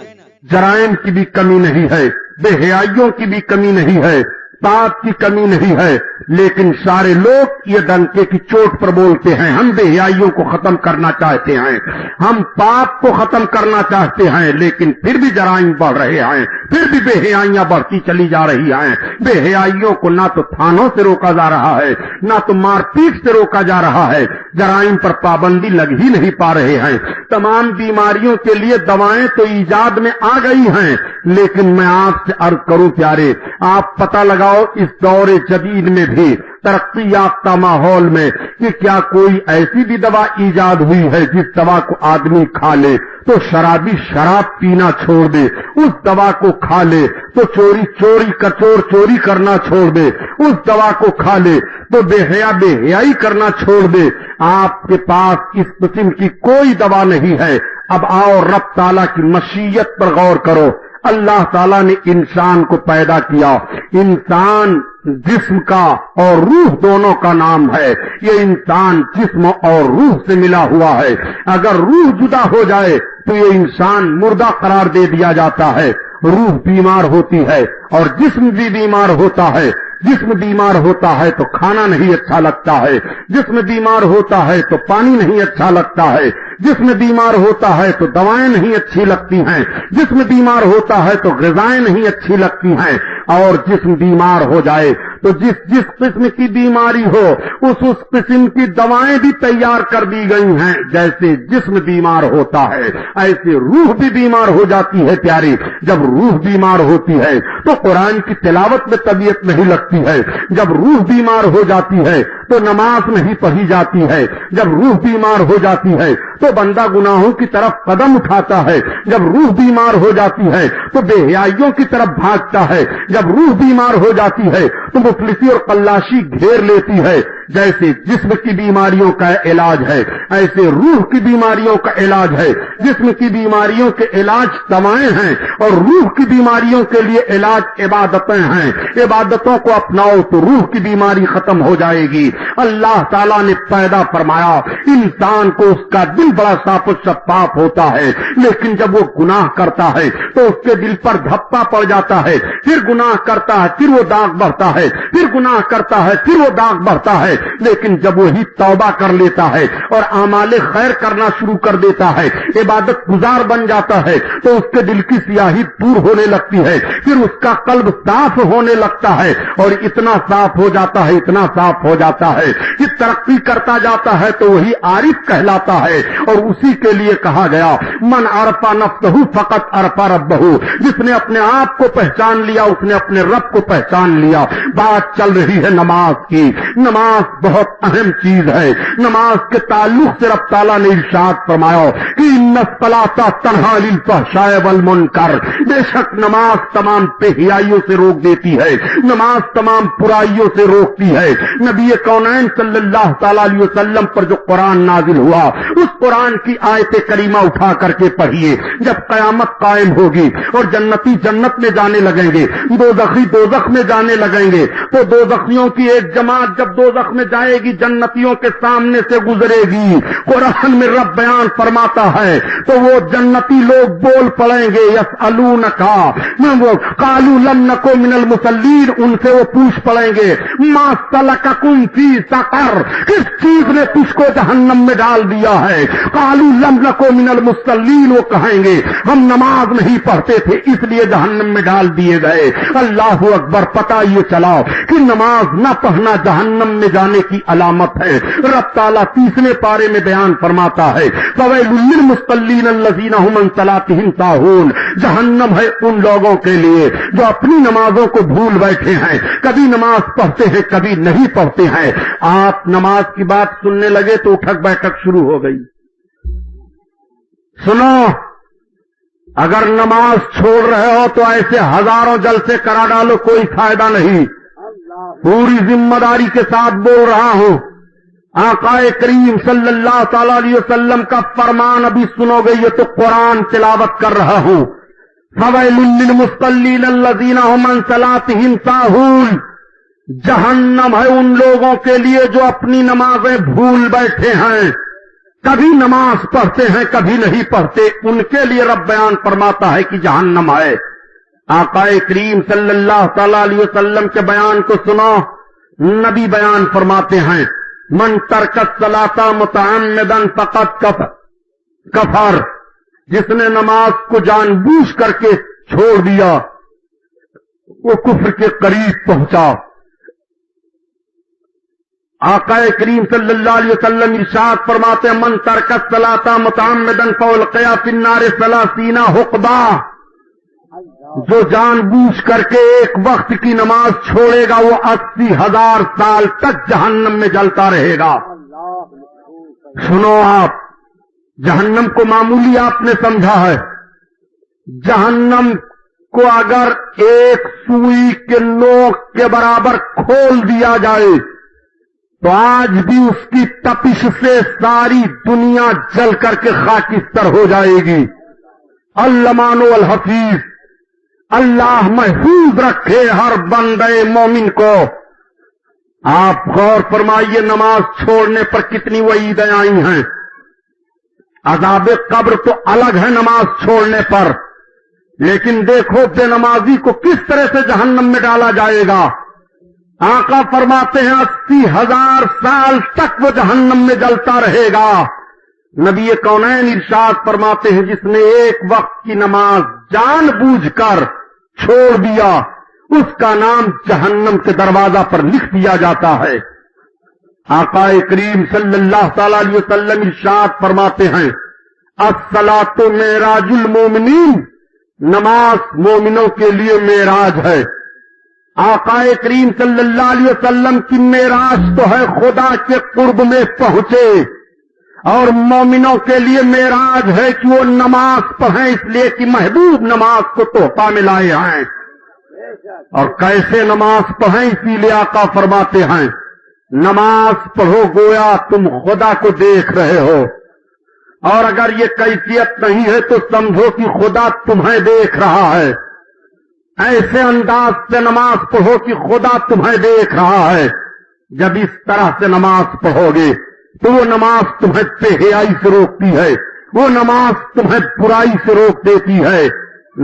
جرائم کی بھی کمی نہیں ہے، بے حیائیوں کی بھی کمی نہیں ہے، پاپ کی کمی نہیں ہے، لیکن سارے لوگ یہ ڈنکے کی چوٹ پر بولتے ہیں ہم بے حیائیوں کو ختم کرنا چاہتے ہیں، ہم پاپ کو ختم کرنا چاہتے ہیں، لیکن پھر بھی جرائم بڑھ رہے ہیں، پھر بھی بے حیائیاں بڑھتی چلی جا رہی ہیں. بے حیائیوں کو نہ تو تھانوں سے روکا جا رہا ہے، نہ تو مار پیٹ سے روکا جا رہا ہے. جرائم پر پابندی لگ ہی نہیں پا رہے ہیں. تمام بیماریوں کے لیے دوائیں تو ایجاد میں آ گئی ہیں، لیکن میں آپ سے عرض کروں پیارے، آپ پتہ لگاؤ اس دور جدید میں بھی ترقی یافتہ ماحول میں کہ کیا کوئی ایسی بھی دوا ایجاد ہوئی ہے جس دوا کو آدمی کھا لے تو شرابی شراب پینا چھوڑ دے، اس دوا کو کھا لے تو چوری کرنا چھوڑ دے، اس دوا کو کھا لے تو بے حیائی کرنا چھوڑ دے. آپ کے پاس اس قسم کی کوئی دوا نہیں ہے. اب آؤ رب تعالیٰ کی مشیت پر غور کرو. اللہ تعالیٰ نے انسان کو پیدا کیا. انسان جسم کا اور روح دونوں کا نام ہے. یہ انسان جسم اور روح سے ملا ہوا ہے. اگر روح جدا ہو جائے تو یہ انسان مردہ قرار دے دیا جاتا ہے. روح بیمار ہوتی ہے اور جسم بھی بیمار ہوتا ہے. جسم بیمار ہوتا ہے تو کھانا نہیں اچھا لگتا ہے، جسم بیمار ہوتا ہے تو پانی نہیں اچھا لگتا ہے، جسم بیمار ہوتا ہے تو دوائیں نہیں اچھی لگتی ہیں، جسم بیمار ہوتا ہے تو غذائیں نہیں اچھی لگتی ہیں. اور جسم بیمار ہو جائے تو جس قسم کی بیماری ہو اس قسم کی دوائیں بھی تیار کر دی گئی ہیں. جیسے جسم بیمار ہوتا ہے ایسے روح بھی بیمار ہو جاتی ہے. پیاری، جب روح بیمار ہوتی ہے تو قرآن کی تلاوت میں طبیعت نہیں لگتی ہے. جب روح بیمار ہو جاتی ہے تو نماز نہیں پڑھی جاتی ہے. جب روح بیمار ہو جاتی ہے تو بندہ گناہوں کی طرف قدم اٹھاتا ہے. جب روح بیمار ہو جاتی ہے تو بے حیائیوں کی طرف بھاگتا ہے. جب روح بیمار ہو جاتی ہے تو مفلسی اور قلاشی گھیر لیتی ہے. جیسے جسم کی بیماریوں کا علاج ہے ایسے روح کی بیماریوں کا علاج ہے. جسم کی بیماریوں کے علاج دوائیں ہیں اور روح کی بیماریوں کے لیے علاج عبادتیں ہیں. عبادتوں کو اپناؤ تو روح کی بیماری ختم ہو جائے گی. اللہ تعالیٰ نے پیدا فرمایا انسان کو، اس کا دل بڑا صاف و شفاف ہوتا ہے، لیکن جب وہ گناہ کرتا ہے تو اس کے دل پر دھپا پڑ جاتا ہے. پھر گناہ کرتا ہے، پھر وہ داغ بڑھتا ہے، پھر گناہ کرتا ہے، پھر وہ داغ بڑھتا ہے. لیکن جب وہی توبہ کر لیتا ہے اور اعمال خیر کرنا شروع کر دیتا ہے، عبادت گزار بن جاتا ہے، تو اس کے دل کی سیاہی دور ہونے لگتی ہے، پھر اس کا قلب صاف ہونے لگتا ہے، اور اتنا صاف ہو جاتا ہے، اتنا صاف ہو جاتا ہے کہ ترقی کرتا جاتا ہے تو وہی عارف کہلاتا ہے۔ اور اسی کے لیے کہا گیا من عرف نفسہ فقط عرف ربہ، جس نے اپنے آپ کو پہچان لیا اس نے اپنے رب کو پہچان لیا۔ بات چل رہی ہے نماز کی، نماز بہت اہم چیز ہے۔ نماز کے تعلق سے رب تعالیٰ نے ارشاد فرمایا کہ ان الصلاۃ تنہی عن الفحشاء والمنکر، بے شک نماز تمام بے حیائیوں سے روک دیتی ہے، نماز تمام برائیوں سے روکتی ہے۔ نبی کونین صلی اللہ تعالی علیہ وسلم پر جو قرآن نازل ہوا، اس قرآن کی آیت کریمہ اٹھا کر کے پڑھیے۔ جب قیامت قائم ہوگی اور جنتی جنت میں جانے لگیں گے، دوزخی دوزخ میں جانے لگیں گے، تو دوزخیوں کی ایک جماعت جب دوزخ میں جائے گی جنتیوں کے سامنے سے گزرے گی، قرآن میں رب بیان فرماتا ہے تو وہ جنتی لوگ بول پڑیں گے یسألونک قالوا لم نکو من المصلین، ان سے وہ پوچھ پڑیں گے ما سلککم فی سقر، کس چیز نے تجھ کو جہنم میں ڈال دیا ہے؟ قالوا لم نکو من المصلین، وہ کہیں گے ہم نماز نہیں پڑھتے تھے اس لیے جہنم میں ڈال دیے گئے۔ اللہ اکبر، پتہ یہ چلا کہ نماز نہ پڑھنا جہنم میں جانے کی علامت ہے۔ رب تعالیٰ 30ویں پارے میں بیان فرماتا ہے فویل للمصلین الذین هم عن صلاتهم ساہون، جہنم ہے ان لوگوں کے لیے جو اپنی نمازوں کو بھول بیٹھے ہیں، کبھی نماز پڑھتے ہیں کبھی نہیں پڑھتے ہیں۔ آپ نماز کی بات سننے لگے تو اٹھک بیٹھک شروع ہو گئی۔ سنو، اگر نماز چھوڑ رہے ہو تو ایسے ہزاروں جلسے کرا ڈالو، کوئی فائدہ نہیں۔ پوری ذمہ داری کے ساتھ بول رہا ہوں، آقا کریم صلی اللہ تعالی علیہ وسلم کا فرمان ابھی سنو گے، یہ تو قرآن تلاوت کر رہا ہوں۔ فویل للمصلین الذین هم عن صلاتهم ساہون، جہنم ہے ان لوگوں کے لیے جو اپنی نمازیں بھول بیٹھے ہیں، کبھی نماز پڑھتے ہیں کبھی نہیں پڑھتے، ان کے لیے رب بیان فرماتا ہے کہ جہنم ہے۔ آقا کریم صلی اللہ تعالی علیہ وسلم کے بیان کو سنو، نبی بیان فرماتے ہیں من ترک الصلاۃ متعمدا فقد کفر، جس نے نماز کو جان بوجھ کر کے چھوڑ دیا وہ کفر کے قریب پہنچا۔ آقا کریم صلی اللہ علیہ وسلم ارشاد فرماتے ہیں من ترک الصلاۃ متعمدا فالقی فی النار 30 حقبہ، جو جان بوجھ کر کے ایک وقت کی نماز چھوڑے گا وہ 80,000 سال تک جہنم میں جلتا رہے گا۔ سنو، آپ جہنم کو معمولی آپ نے سمجھا ہے، جہنم کو اگر ایک سوئی کے نوک کے برابر کھول دیا جائے تو آج بھی اس کی تپش سے ساری دنیا جل کر کے خاکستر ہو جائے گی۔ المان والحفیظ، اللہ محفوظ رکھے ہر بندے مومن کو۔ آپ غور فرمائیے نماز چھوڑنے پر کتنی وعیدیں آئی ہیں۔ عذاب قبر تو الگ ہے نماز چھوڑنے پر، لیکن دیکھو بے نمازی کو کس طرح سے جہنم میں ڈالا جائے گا۔ آقا فرماتے ہیں 80,000 سال تک وہ جہنم میں جلتا رہے گا۔ نبی کونین ارشاد فرماتے ہیں جس نے ایک وقت کی نماز جان بوجھ کر چھوڑ دیا اس کا نام جہنم کے دروازہ پر لکھ دیا جاتا ہے۔ آقا کریم صلی اللہ تعالی علیہ وسلم ارشاد فرماتے ہیں الصلاۃ معراج المومنین، نماز مومنوں کے لیے معراج ہے۔ آقا کریم صلی اللہ علیہ وسلم کی معراج تو ہے خدا کے قرب میں پہنچے، اور مومنوں کے لیے معراج ہے کہ وہ نماز پڑھیں، اس لیے کہ محبوب نماز کو تحفہ میں لائے ہیں۔ اور کیسے نماز پڑھیں، اسی لیے آقا فرماتے ہیں نماز پڑھو گویا تم خدا کو دیکھ رہے ہو، اور اگر یہ کیفیت نہیں ہے تو سمجھو کہ خدا تمہیں دیکھ رہا ہے۔ ایسے انداز سے نماز پڑھو کہ خدا تمہیں دیکھ رہا ہے۔ جب اس طرح سے نماز پڑھو گے تو وہ نماز تمہیں بے حیائی سے روکتی ہے، وہ نماز تمہیں برائی سے روک دیتی ہے۔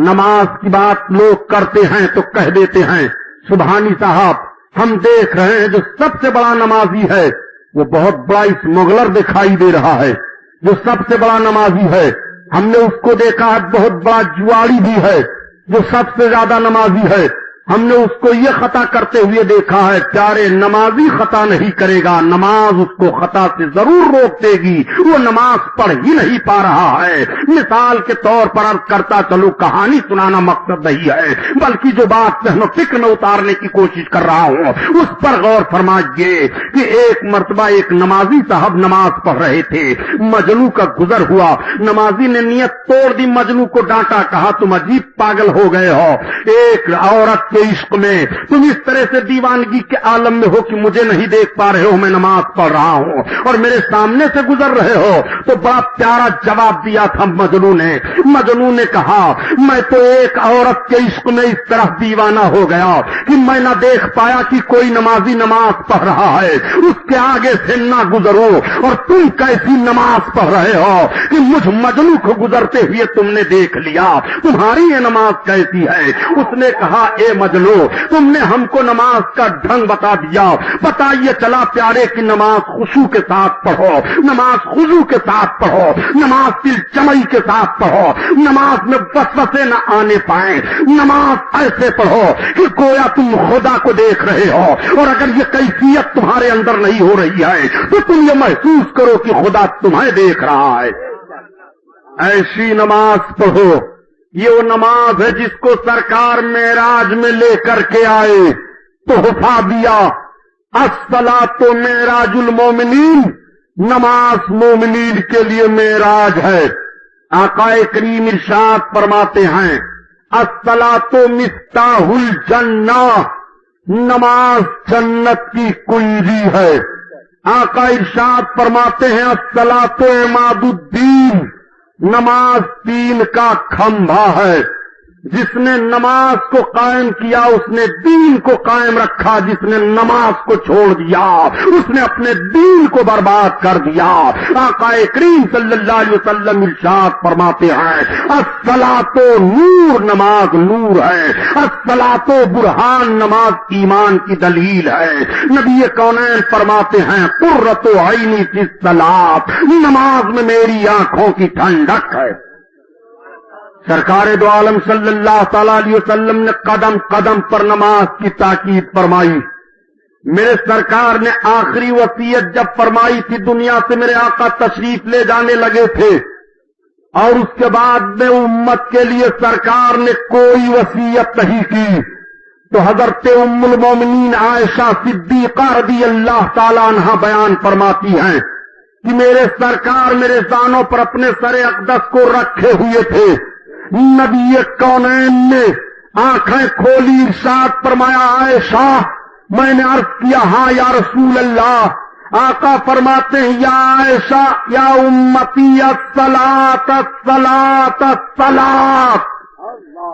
نماز کی بات لوگ کرتے ہیں تو کہہ دیتے ہیں سبحانی صاحب ہم دیکھ رہے ہیں جو سب سے بڑا نمازی ہے وہ بہت بڑا اسمگلر دکھائی دے رہا ہے. جو سب سے بڑا نمازی ہے ہم نے اس کو دیکھا ہے بہت بڑا جواڑی بھی ہے. جو سب سے زیادہ نمازی ہے ہم نے اس کو یہ خطا کرتے ہوئے دیکھا ہے. پیارے نمازی خطا نہیں کرے گا, نماز اس کو خطا سے ضرور روک دے گی. وہ نماز پڑھ ہی نہیں پا رہا ہے. مثال کے طور پر عرض کرتا چلو, کہانی سنانا مقصد نہیں ہے, بلکہ جو بات ذہن و فکر میں اتارنے کی کوشش کر رہا ہوں اس پر غور فرمائیے کہ ایک مرتبہ ایک نمازی صاحب نماز پڑھ رہے تھے. مجنو کا گزر ہوا. نمازی نے نیت توڑ دی, مجنو کو ڈانٹا, کہا تم عجیب پاگل ہو گئے ہو. ایک عورت کے عشق میں تم اس طرح سے دیوانگی کے عالم میں ہو کہ مجھے نہیں دیکھ پا رہے ہو, میں نماز پڑھ رہا ہوں اور میرے سامنے سے گزر رہے ہو. تو بڑا پیارا جواب دیا تھا مجنو نے. مجنو نے کہا میں تو ایک عورت کے عشق میں اس طرح دیوانہ ہو گیا کہ میں نہ دیکھ پایا کہ کوئی نمازی نماز پڑھ رہا ہے, اس کے آگے سے نہ گزرو. اور تم کیسی نماز پڑھ رہے ہو کہ مجھ مجنو کو گزرتے ہوئے تم نے دیکھ لیا, تمہاری یہ نماز کیسی ہے؟ اس نے کہا اے مجنو, تم نے ہم کو نماز کا ڈھنگ بتا دیا. پتا یہ چلا پیارے کی نماز خشوع کے ساتھ پڑھو, نماز خضوع کے ساتھ پڑھو, نماز دل جمعی کے ساتھ پڑھو, نماز میں وسوسے نہ آنے پائیں, نماز ایسے پڑھو کہ گویا تم خدا کو دیکھ رہے ہو. اور اگر یہ کیفیت تمہارے اندر نہیں ہو رہی ہے تو تم یہ محسوس کرو کہ خدا تمہیں دیکھ رہا ہے. ایسی نماز پڑھو. یہ وہ نماز ہے جس کو سرکار معراج میں لے کر کے آئے, تحفہ دیا. الصلاۃ معراج المومنین, نماز مومنین کے لیے معراج ہے. آقا کریم ارشاد فرماتے ہیں الصلاۃ مفتاح الجنہ, نماز جنت کی کنجی ہے. آقا ارشاد فرماتے ہیں الصلاۃ عماد الدین, نماز دین کا کھمبا ہے. جس نے نماز کو قائم کیا اس نے دین کو قائم رکھا, جس نے نماز کو چھوڑ دیا اس نے اپنے دین کو برباد کر دیا. آقا کریم صلی اللہ علیہ وسلم ارشاد فرماتے ہیں الصلاۃ نور, نماز نور ہے. الصلاۃ برہان, نماز ایمان کی دلیل ہے. نبی کونین فرماتے ہیں قرۃ عینی فی الصلاۃ, نماز میں میری آنکھوں کی ٹھنڈک ہے. سرکار دو عالم صلی اللہ تعالی علیہ وسلم نے قدم قدم پر نماز کی تاکید فرمائی. میرے سرکار نے آخری وصیت جب فرمائی تھی دنیا سے میرے آقا تشریف لے جانے لگے تھے, اور اس کے بعد میں امت کے لیے سرکار نے کوئی وصیت نہیں کی. تو حضرت ام المومنین عائشہ صدیقہ رضی اللہ تعالی عنہا بیان فرماتی ہیں کہ میرے سرکار میرے زانوں پر اپنے سر اقدس کو رکھے ہوئے تھے. نبی کونین نے آنکھیں کھولی, ارشاد فرمایا عائشہ, میں نے عرض کیا ہاں یا رسول اللہ. آقا فرماتے ہیں یا عائشہ یا امتی الصلاۃ الصلاۃ الصلاۃ,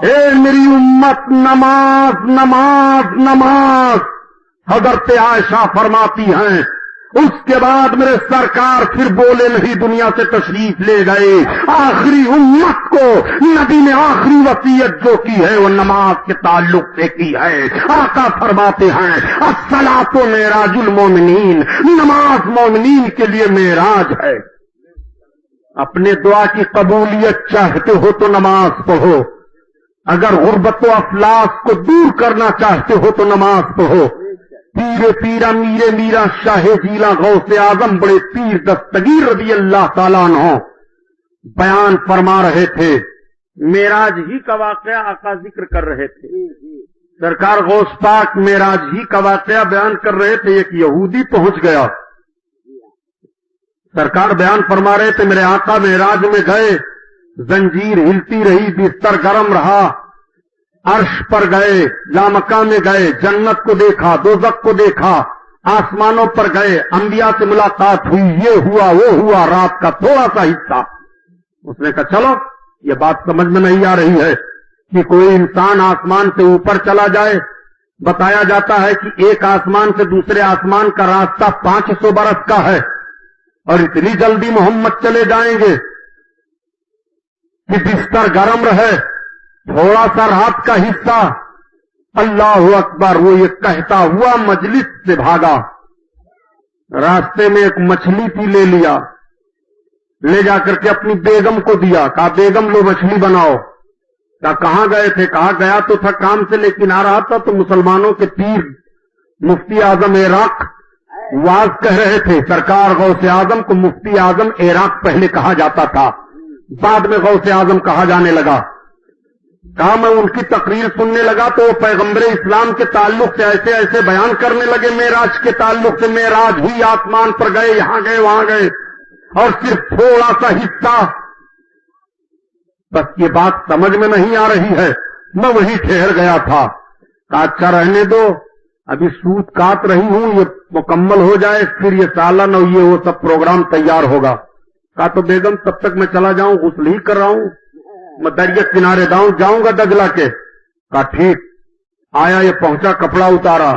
اے میری امت نماز نماز نماز. حضرت عائشہ فرماتی ہیں اس کے بعد میرے سرکار پھر بولے نہیں, دنیا سے تشریف لے گئے. آخری امت کو نبی نے آخری وصیت جو کی ہے وہ نماز کے تعلق سے کی ہے. آقا فرماتے ہیں الصلاۃ معراج المومنین, نماز مومنین کے لیے معراج ہے. اپنے دعا کی قبولیت چاہتے ہو تو نماز پڑھو, اگر غربت و افلاس کو دور کرنا چاہتے ہو تو نماز پڑھو. پیر پیرا میرے میرا شاہ جیلا غوث اعظم بڑے پیر دستگیر رضی اللہ تعالیٰ عنہ بیان فرما رہے تھے. معراج ہی کا واقعہ آقا ذکر کر رہے تھے. سرکار غوث پاک معراج ہی کا واقعہ بیان کر رہے تھے. ایک یہودی پہنچ گیا, سرکار بیان فرما رہے تھے میرے آقا معراج میں گئے, زنجیر ہلتی رہی, بستر گرم رہا, عرش پر گئے, لامکاں میں گئے, جنت کو دیکھا, دوزخ کو دیکھا, آسمانوں پر گئے, انبیاء سے ملاقات ہوئی, یہ ہوا وہ ہوا, رات کا تھوڑا سا حصہ. اس نے کہا چلو یہ بات سمجھ میں نہیں آ رہی ہے کہ کوئی انسان آسمان سے اوپر چلا جائے. بتایا جاتا ہے کہ ایک آسمان سے دوسرے آسمان کا راستہ 500 برس کا ہے, اور اتنی جلدی محمد چلے جائیں گے کہ بستر گرم رہے, تھوڑا سا رات کا حصہ اللہ اکبر، وہ یہ کہتا ہوا مجلس سے بھاگا، راستے میں ایک مچھلی تھی، لے لیا، لے جا کر کے اپنی بیگم کو دیا، کہا بیگم لو مچھلی بناؤ۔ کہا کہاں گئے تھے؟ کہا گیا تو تھا کام سے، لیکن آ رہا تھا تو مسلمانوں کے پیر مفتی اعظم عراق واز کہہ رہے تھے۔ سرکار غوث اعظم کو مفتی اعظم عراق پہلے کہا جاتا تھا، بعد میں غوث اعظم کہا جانے لگا۔ کہا میں ان کی تقریر سننے لگا تو وہ پیغمبر اسلام کے تعلق سے ایسے ایسے بیان کرنے لگے، معراج کے تعلق سے، معراج ہوئی، آسمان پر گئے، یہاں گئے وہاں گئے، اور صرف تھوڑا سا حصہ، بس یہ بات سمجھ میں نہیں آ رہی ہے، میں وہی ٹھہر گیا تھا۔ کہا اچھا رہنے دو، ابھی سوت کاٹ رہی ہوں، یہ مکمل ہو جائے پھر یہ سالن اور یہ وہ سب پروگرام تیار ہوگا۔ کہا تو بیگم تب تک میں چلا جاؤں، غسل ہی کر رہا ہوں، میں دریا کنارے جاؤں گا دجلہ کے۔ کہا ٹھیک۔ آیا، یہ پہنچا، کپڑا اتارا،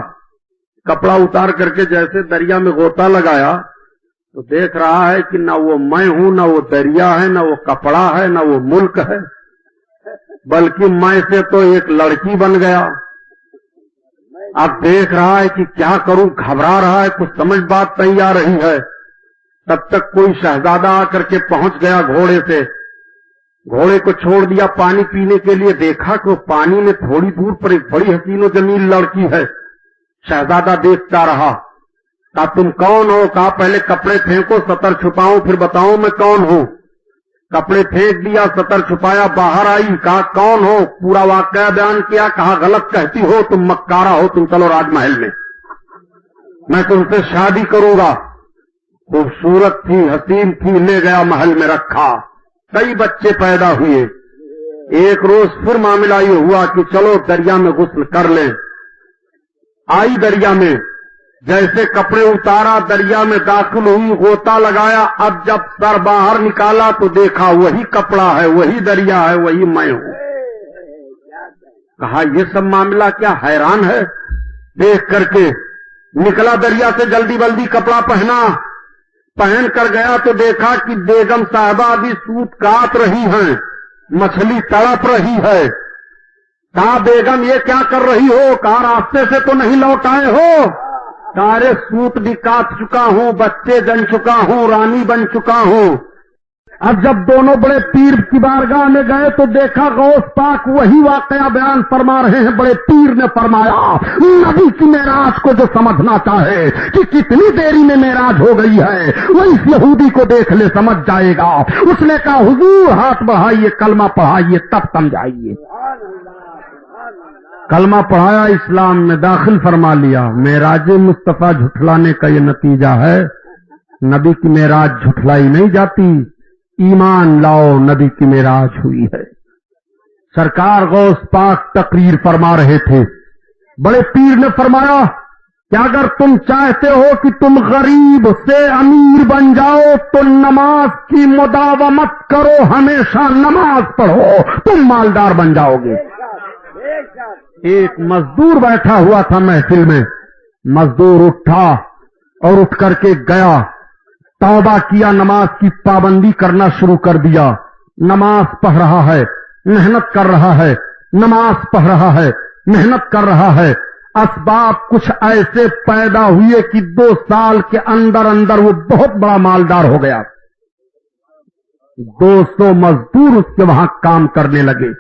کپڑا اتار کر کے جیسے دریا میں غوطہ لگایا تو دیکھ رہا ہے کہ نہ وہ میں ہوں، نہ وہ دریا ہے، نہ وہ کپڑا ہے، نہ وہ ملک ہے، بلکہ میں سے تو ایک لڑکی بن گیا۔ اب دیکھ رہا ہے کہ کیا کروں، گھبرا رہا ہے، کچھ سمجھ بات نہیں آ رہی ہے۔ تب تک کوئی شہزادہ آ کر کے پہنچ گیا گھوڑے سے، گھوڑے کو چھوڑ دیا پانی پینے کے لیے، دیکھا کہ وہ پانی میں تھوڑی دور پر ایک بڑی حسین و جمیل لڑکی ہے۔ شہزادہ دیکھتا رہا۔ کہا تم کون ہو؟ کہا پہلے کپڑے پھینکو، سطر چھپاؤں پھر بتاؤں میں کون ہوں۔ کپڑے پھینک دیا، سطر چھپایا، باہر آئی، کہا کون ہو؟ پورا واقعہ بیان کیا۔ کہا غلط کہتی ہو، تم مکارہ ہو، تم چلو راج محل میں تم سے شادی کروں گا۔ خوبصورت تھی، حسین تھی، لے گیا محل میں رکھا، کئی بچے پیدا ہوئے۔ ایک روز پھر معاملہ یہ ہوا کہ چلو دریا میں غسل کر لیں۔ آئی دریا میں، جیسے کپڑے اتارا، دریا میں داخل ہوئی، غوطہ لگایا، اب جب سر باہر نکالا تو دیکھا وہی کپڑا ہے، وہی دریا ہے، وہی میں ہوں۔ کہا یہ سب معاملہ کیا حیران ہے۔ دیکھ کر کے نکلا دریا سے، جلدی بلدی کپڑا پہن کر گیا تو دیکھا کہ بیگم صاحبہ ابھی سوت کاٹ رہی ہیں، مچھلی تڑپ رہی ہے۔ کہا بیگم یہ کیا کر رہی ہو؟ کہا راستے سے تو نہیں لوٹ آئے ہو؟ سارے سوت بھی کاٹ چکا ہوں، بچے جن چکا ہوں، رانی بن چکا ہوں۔ اب جب دونوں بڑے پیر کی بارگاہ میں گئے تو دیکھا غوث پاک وہی واقعہ بیان فرما رہے ہیں۔ بڑے پیر نے فرمایا نبی کی معراج کو جو سمجھنا چاہے کہ کتنی دیری میں معراج ہو گئی ہے، وہ اس یہودی کو دیکھ لے سمجھ جائے گا۔ اس نے کہا حضور ہاتھ بڑھائیے، کلمہ پڑھائیے، تب سمجھائیے۔ کلمہ پڑھایا، اسلام میں داخل فرما لیا۔ معراج مصطفیٰ جھٹلانے کا یہ نتیجہ ہے۔ نبی کی معراج جھٹلائی نہیں جاتی، ایمان لاؤ نبی کی معراج ہوئی ہے۔ سرکار غوث پاک تقریر فرما رہے تھے۔ بڑے پیر نے فرمایا کہ اگر تم چاہتے ہو کہ تم غریب سے امیر بن جاؤ تو نماز کی مداومت کرو، ہمیشہ نماز پڑھو، تم مالدار بن جاؤ گے۔ ایک مزدور بیٹھا ہوا تھا محفل میں، مزدور اٹھا اور اٹھ کر کے گیا، توبہ کیا، نماز کی پابندی کرنا شروع کر دیا۔ نماز پڑھ رہا ہے، محنت کر رہا ہے، نماز پڑھ رہا ہے، محنت کر رہا ہے۔ اسباب کچھ ایسے پیدا ہوئے کہ 2 سال کے اندر اندر وہ بہت بڑا مالدار ہو گیا۔ 200 مزدور اس کے وہاں کام کرنے لگے۔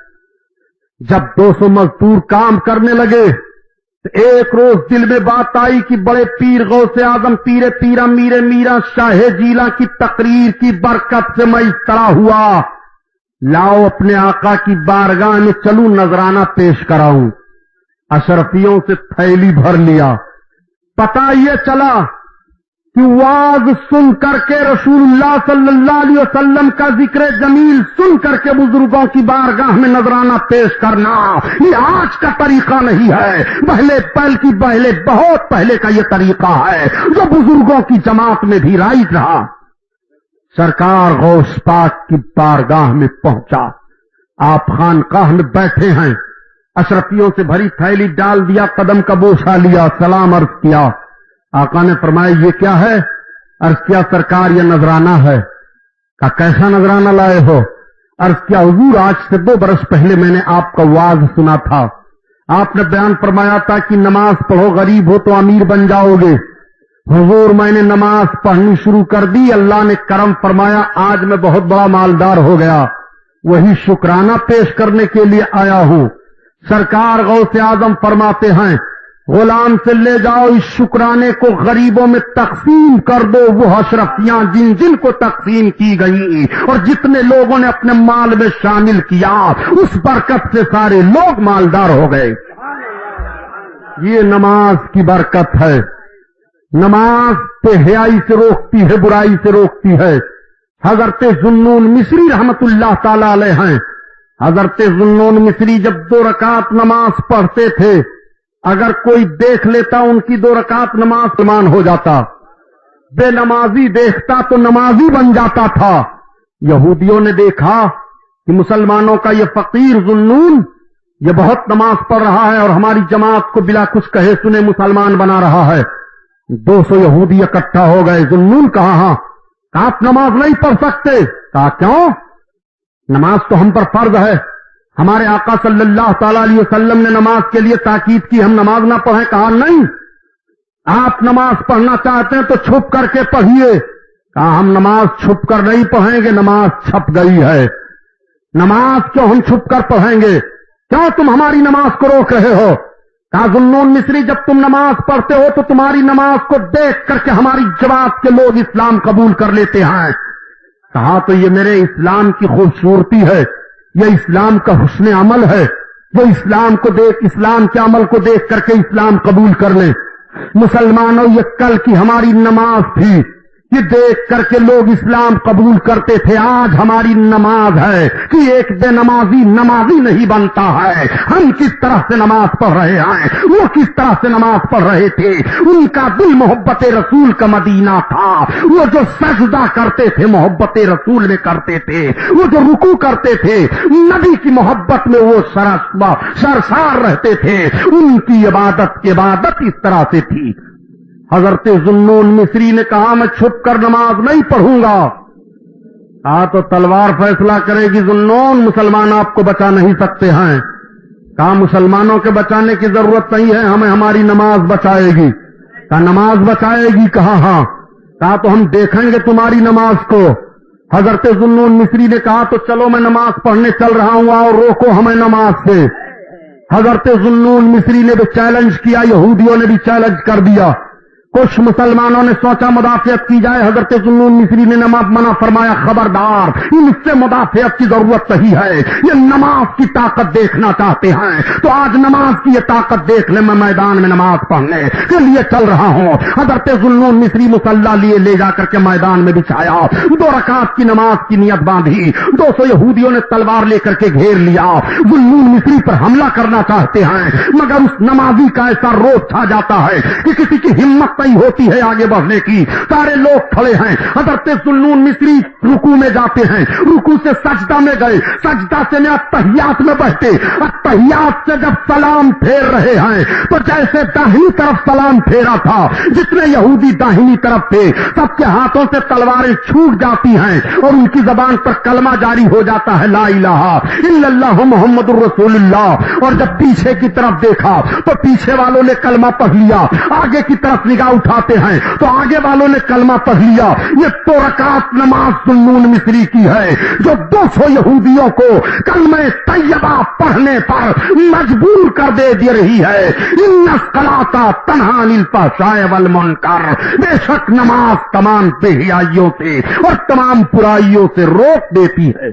جب 200 مزدور کام کرنے لگے تو ایک روز دل میں بات آئی کہ بڑے پیر غوث اعظم پیر پیرا میرے میرا شاہ جیلاں کی تقریر کی برکت سے میں اس طرح ہوا، لاؤ اپنے آقا کی بارگاہ میں چلوں، نذرانہ پیش کراؤں۔ اشرفیوں سے تھیلی بھر لیا۔ پتہ یہ چلا کہ واز سن کر کے رسول اللہ صلی اللہ علیہ وسلم کا ذکر جمیل سن کر کے بزرگوں کی بارگاہ میں نذرانہ پیش کرنا یہ آج کا طریقہ نہیں ہے، پہلے بہت پہلے کا یہ طریقہ ہے جو بزرگوں کی جماعت میں بھی رائج رہا۔ سرکار غوث پاک کی بارگاہ میں پہنچا، آپ خانقاہ میں بیٹھے ہیں، اشرفیوں سے بھری تھیلی ڈال دیا، قدم کا بوسہ لیا، سلام عرض کیا۔ آقا نے فرمایا یہ کیا ہے؟ عرض کیا سرکار یہ نذرانہ ہے۔ کہا کیسا نذرانہ لائے ہو؟ عرض کیا حضور آج سے 2 برس پہلے میں نے آپ کا واز سنا تھا، آپ نے بیان فرمایا تھا کہ نماز پڑھو، غریب ہو تو امیر بن جاؤ گے۔ حضور میں نے نماز پڑھنی شروع کر دی، اللہ نے کرم فرمایا، آج میں بہت بڑا مالدار ہو گیا، وہی شکرانہ پیش کرنے کے لیے آیا ہوں۔ سرکار غوث اعظم فرماتے ہیں، غلام سے لے جاؤ اس شکرانے کو غریبوں میں تقسیم کر دو، وہ اشرفیاں جن جن کو تقسیم کی گئی اور جتنے لوگوں نے اپنے مال میں شامل کیا، اس برکت سے سارے لوگ مالدار ہو گئے۔ یہ نماز کی برکت ہے۔ نماز بے حیائی سے روکتی ہے، برائی سے روکتی ہے۔ حضرت ذوالنون مصری رحمت اللہ تعالی علیہ ہیں، حضرت ذوالنون مصری جب 2 رکعت نماز پڑھتے تھے، اگر کوئی دیکھ لیتا ان کی 2 رکعت نماز مسلمان ہو جاتا، بے نمازی دیکھتا تو نمازی بن جاتا تھا۔ یہودیوں نے دیکھا کہ مسلمانوں کا یہ فقیر ذوالنون یہ بہت نماز پڑھ رہا ہے اور ہماری جماعت کو بلا کچھ کہے سنے مسلمان بنا رہا ہے۔ 200 یہودی اکٹھا ہو گئے۔ ذوالنون کہا ہاں، آپ نماز نہیں پڑھ سکتے؟ کہا کیوں؟ نماز تو ہم پر فرض ہے، ہمارے آقا صلی اللہ تعالی علیہ وسلم نے نماز کے لیے تاکید کی، ہم نماز نہ پڑھیں؟ کہا نہیں، آپ نماز پڑھنا چاہتے ہیں تو چھپ کر کے پڑھیے۔ کہا ہم نماز چھپ کر نہیں پڑھیں گے، نماز چھپ گئی ہے، نماز کیوں ہم چھپ کر پڑھیں گے؟ کیوں تم ہماری نماز کو روک رہے ہو؟ کہا ذوالنون مصری جب تم نماز پڑھتے ہو تو تمہاری نماز کو دیکھ کر کے ہماری جماعت کے لوگ اسلام قبول کر لیتے ہیں۔ کہا تو یہ میرے اسلام کی خوبصورتی ہے، یہ اسلام کا حسن عمل ہے، جو اسلام کے عمل کو دیکھ کر کے اسلام قبول کر لیں۔ مسلمانوں، یہ کل کی ہماری نماز تھی، یہ دیکھ کر کے لوگ اسلام قبول کرتے تھے۔ آج ہماری نماز ہے کہ ایک بے نمازی نمازی نہیں بنتا ہے۔ ہم کس طرح سے نماز پڑھ رہے ہیں، وہ کس طرح سے نماز پڑھ رہے تھے۔ ان کا دل محبت رسول کا مدینہ تھا، وہ جو سجدہ کرتے تھے محبت رسول میں کرتے تھے، وہ جو رکوع کرتے تھے نبی کی محبت میں وہ سرشار رہتے تھے۔ ان کی عبادت اس طرح سے تھی۔ حضرت ذوالنون مصری نے کہا میں چھپ کر نماز نہیں پڑھوں گا۔ تو تلوار فیصلہ کرے گی ذوالنون، مسلمان آپ کو بچا نہیں سکتے ہیں۔ کہا مسلمانوں کے بچانے کی ضرورت نہیں ہے، ہمیں ہماری نماز بچائے گی۔ کہا نماز بچائے گی؟ کہا ہاں۔ کہا تو ہم دیکھیں گے تمہاری نماز کو۔ حضرت ذوالنون مصری نے کہا تو چلو میں نماز پڑھنے چل رہا ہوں اور روکو ہمیں نماز سے۔ حضرت ذوالنون مصری نے بھی چیلنج کیا، یہودیوں نے بھی چیلنج کر دیا۔ کچھ مسلمانوں نے سوچا مدافعت کی جائے، حضرت ذوالنون مصری نے منع فرمایا، خبردار، ان سے مدافعت کی ضرورت نہیں ہے، یہ نماز کی طاقت دیکھنا چاہتے ہیں تو آج نماز کی یہ طاقت دیکھ لیں، میں میدان میں نماز پڑھنے کے لیے چل رہا ہوں۔ حضرت ذوالنون مصری مصلی لیے لے جا کر کے میدان میں بچھایا، 2 رکعت کی نماز کی نیت باندھی۔ 200 یہودیوں نے تلوار لے کر کے گھیر لیا، ذوالنون مصری پر حملہ کرنا چاہتے ہیں، مگر اس نمازی کا ایسا روب چھا جاتا ہے کہ کسی کی ہمت نہیں ہوتی ہے آگے بڑھنے کی۔ سارے لوگ کھڑے ہیں، حضرت ذوالنون مصری رکوع میں جاتے ہیں، رکوع سے سجدہ میں گئے، سجدہ سے میں اتحیات میں بڑھتے، اتحیات سے جب سلام پھیر رہے ہیں تو جیسے داہنی طرف سلام پھیرا تھا، جتنے یہودی داہنی طرف تھے سب کے ہاتھوں سے تلواریں چھوٹ جاتی ہیں اور ان کی زبان پر کلمہ جاری ہو جاتا ہے، لا الہ الا اللہ محمد الرسول اللہ۔ اور جب پیچھے کی طرف دیکھا تو پیچھے والوں نے کلمہ پڑھ لیا، آگے کی طرف نگاہ اٹھاتے ہیں تو آگے والوں نے کلمہ پڑھ لیا۔ یہ 2 رکعت نماز ذوالنون مصری کی ہے جو 200 یہودیوں کو کلمہ طیبہ پڑھنے پر مجبور کر دے رہی ہے۔ ان الصلاۃ تنہی عن الفحشاء والمنکر، بے شک نماز تمام بے حیائیوں سے اور تمام برائیوں سے روک دیتی ہے۔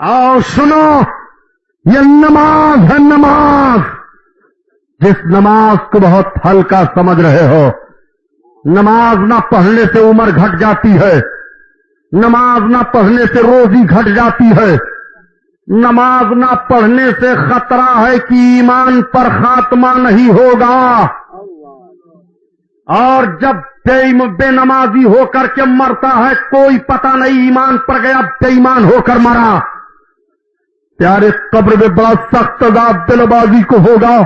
آؤ سنو، یہ نماز ہے، نماز جس نماز کو بہت ہلکا سمجھ رہے ہو۔ نماز نہ پڑھنے سے عمر گھٹ جاتی ہے، نماز نہ پڑھنے سے روزی گھٹ جاتی ہے، نماز نہ پڑھنے سے خطرہ ہے کہ ایمان پر خاتمہ نہیں ہوگا۔ اور جب بے نمازی ہو کر کے مرتا ہے کوئی پتہ نہیں ایمان پر گیا، بے ایمان ہو کر مرا، پیارے قبر میں بڑا سخت عذاب دل بازی کو ہوگا۔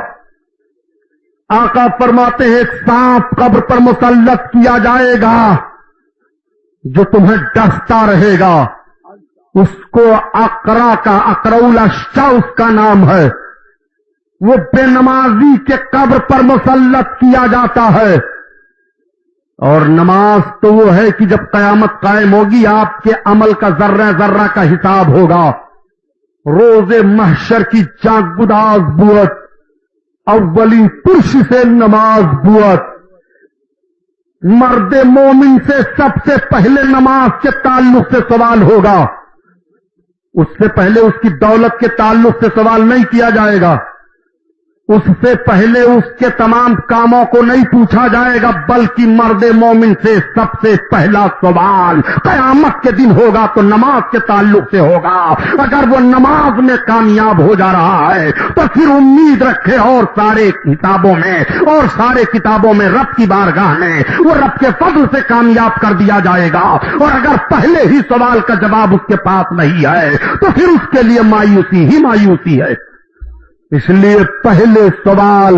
آقا فرماتے ہیں سانپ قبر پر مسلط کیا جائے گا، جو تمہیں ڈستا رہے گا اس کو اقرا کا اقرؤ الاشقا اس کا نام ہے. وہ بے نمازی کے قبر پر مسلط کیا جاتا ہے. اور نماز تو وہ ہے کہ جب قیامت قائم ہوگی آپ کے عمل کا ذرہ ذرہ کا حساب ہوگا. روز محشر کی چاک گداز بوت اولی پرش سے نماز بوت. مرد مومن سے سب سے پہلے نماز کے تعلق سے سوال ہوگا. اس سے پہلے اس کی دولت کے تعلق سے سوال نہیں کیا جائے گا. اس سے پہلے اس کے تمام کاموں کو نہیں پوچھا جائے گا، بلکہ مرد مومن سے سب سے پہلا سوال قیامت کے دن ہوگا تو نماز کے تعلق سے ہوگا. اگر وہ نماز میں کامیاب ہو جا رہا ہے تو پھر امید رکھے اور سارے کتابوں میں اور سارے کتابوں میں رب کی بارگاہ میں وہ رب کے فضل سے کامیاب کر دیا جائے گا. اور اگر پہلے ہی سوال کا جواب اس کے پاس نہیں ہے تو پھر اس کے لیے مایوسی ہی مایوسی ہے. اس لیے پہلے سوال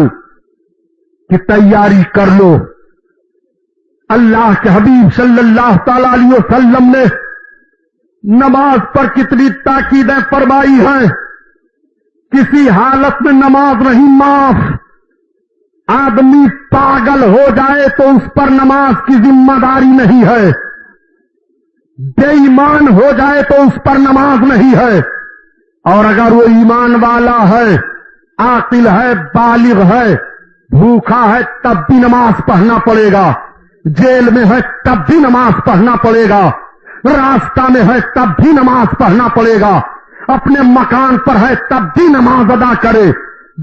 کی تیاری کر لو. اللہ کے حبیب صلی اللہ تعالی علیہ وسلم نے نماز پر کتنی تاکیدیں فرمائی ہیں. کسی حالت میں نماز نہیں معاف. آدمی پاگل ہو جائے تو اس پر نماز کی ذمہ داری نہیں ہے. بے ایمان ہو جائے تو اس پر نماز نہیں ہے. اور اگر وہ ایمان والا ہے، عاقل ہے، بالغ ہے، بھوکا ہے تب بھی نماز پڑھنا پڑے گا. جیل میں ہے تب بھی نماز پڑھنا پڑے گا. راستہ میں ہے تب بھی نماز پڑھنا پڑے گا. اپنے مکان پر ہے تب بھی نماز ادا کرے.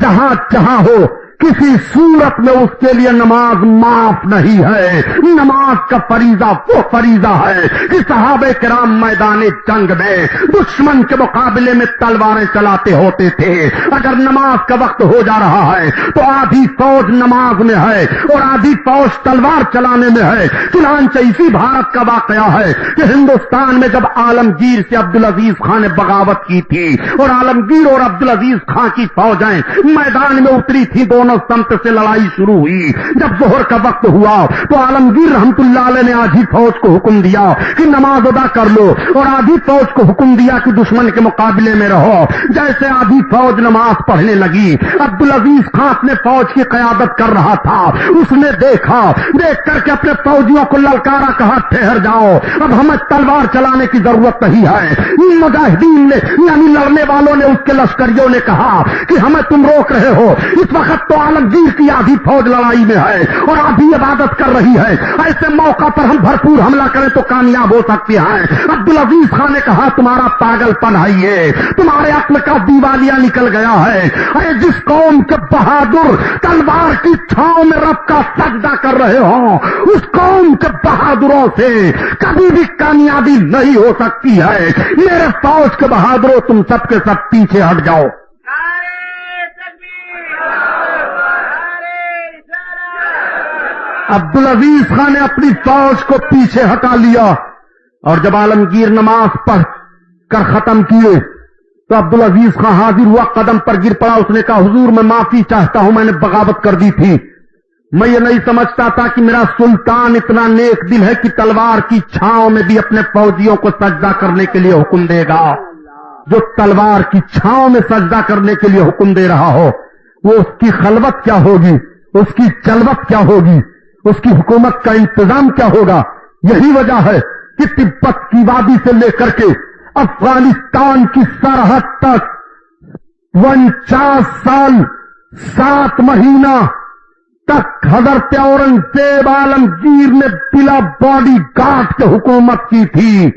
جہاں جہاں ہو کسی صورت میں اس کے لیے نماز معاف نہیں ہے. نماز کا فریضہ وہ فریضہ ہے کہ صحابہ کرام میدان جنگ میں دشمن کے مقابلے میں تلواریں چلاتے ہوتے تھے. اگر نماز کا وقت ہو جا رہا ہے تو آدھی فوج نماز میں ہے اور آدھی فوج تلوار چلانے میں ہے. چنانچہ اسی بھارت کا واقعہ ہے کہ ہندوستان میں جب عالمگیر سے عبدالعزیز خان نے بغاوت کی تھی اور عالمگیر اور عبدالعزیز خان کی فوجیں میدان میں اتری تھی، دونوں سمت سے لڑائی شروع ہوئی. جب ظہر کا وقت ہوا تو عالمگیر رحمت اللہ علیہ نے آدھی فوج کو حکم دیا کہ نماز ادا کر لو اور آدھی فوج کو حکم دیا کہ دشمن کے مقابلے میں رہو. جیسے آدھی فوج نماز پڑھنے لگی، عبدالعزیز خان اپنے فوج کی قیادت کر رہا تھا. اس نے دیکھ کر کے اپنے فوجیوں کو للکارا، کہا ٹھہر جاؤ، اب ہمیں تلوار چلانے کی ضرورت نہیں ہے. مجاہدین نے یعنی لڑنے والوں نے، اس کے لشکریوں نے کہا کہ ہمیں تم روک رہے ہو. اس وقت تو عالمگیر کی آدھی فوج لڑائی میں ہے اور آدھی عبادت کر رہی ہے. ایسے موقع پر ہم بھرپور حملہ کریں تو کامیاب ہو سکتے ہیں. عبدالعزیز خان نے کہا تمہارا پاگل پن ہے، یہ تمہارے عقل کا دیوالیہ نکل گیا ہے. اے جس قوم کے بہادر تلوار کی چھاؤں میں رب کا سجدہ کر رہے ہوں، اس قوم کے بہادروں سے کبھی بھی کامیابی نہیں ہو سکتی ہے. میرے فوج کے بہادروں تم سب کے سب پیچھے ہٹ جاؤ. عبدالعزیز خان نے اپنی فوج کو پیچھے ہٹا لیا اور جب عالمگیر نماز پڑھ کر ختم کیے تو عبدالعزیز خان حاضر ہوا، قدم پر گر پڑا. اس نے کہا حضور میں معافی چاہتا ہوں، میں نے بغاوت کر دی تھی. میں یہ نہیں سمجھتا تھا کہ میرا سلطان اتنا نیک دل ہے کہ تلوار کی چھاؤں میں بھی اپنے فوجیوں کو سجدہ کرنے کے لیے حکم دے گا. جو تلوار کی چھاؤں میں سجدہ کرنے کے لیے حکم دے رہا ہو وہ اس کی خلوت کیا ہوگی، اس کی جلوت کیا ہوگی، اس کی حکومت کا انتظام کیا ہوگا. یہی وجہ ہے کہ تبت کی وادی سے لے کر کے افغانستان کی سرحد تک 49 سال 7 مہینہ تک حضرت اورنگزیب عالمگیر نے بلا باڈی گارڈ کے حکومت کی تھی.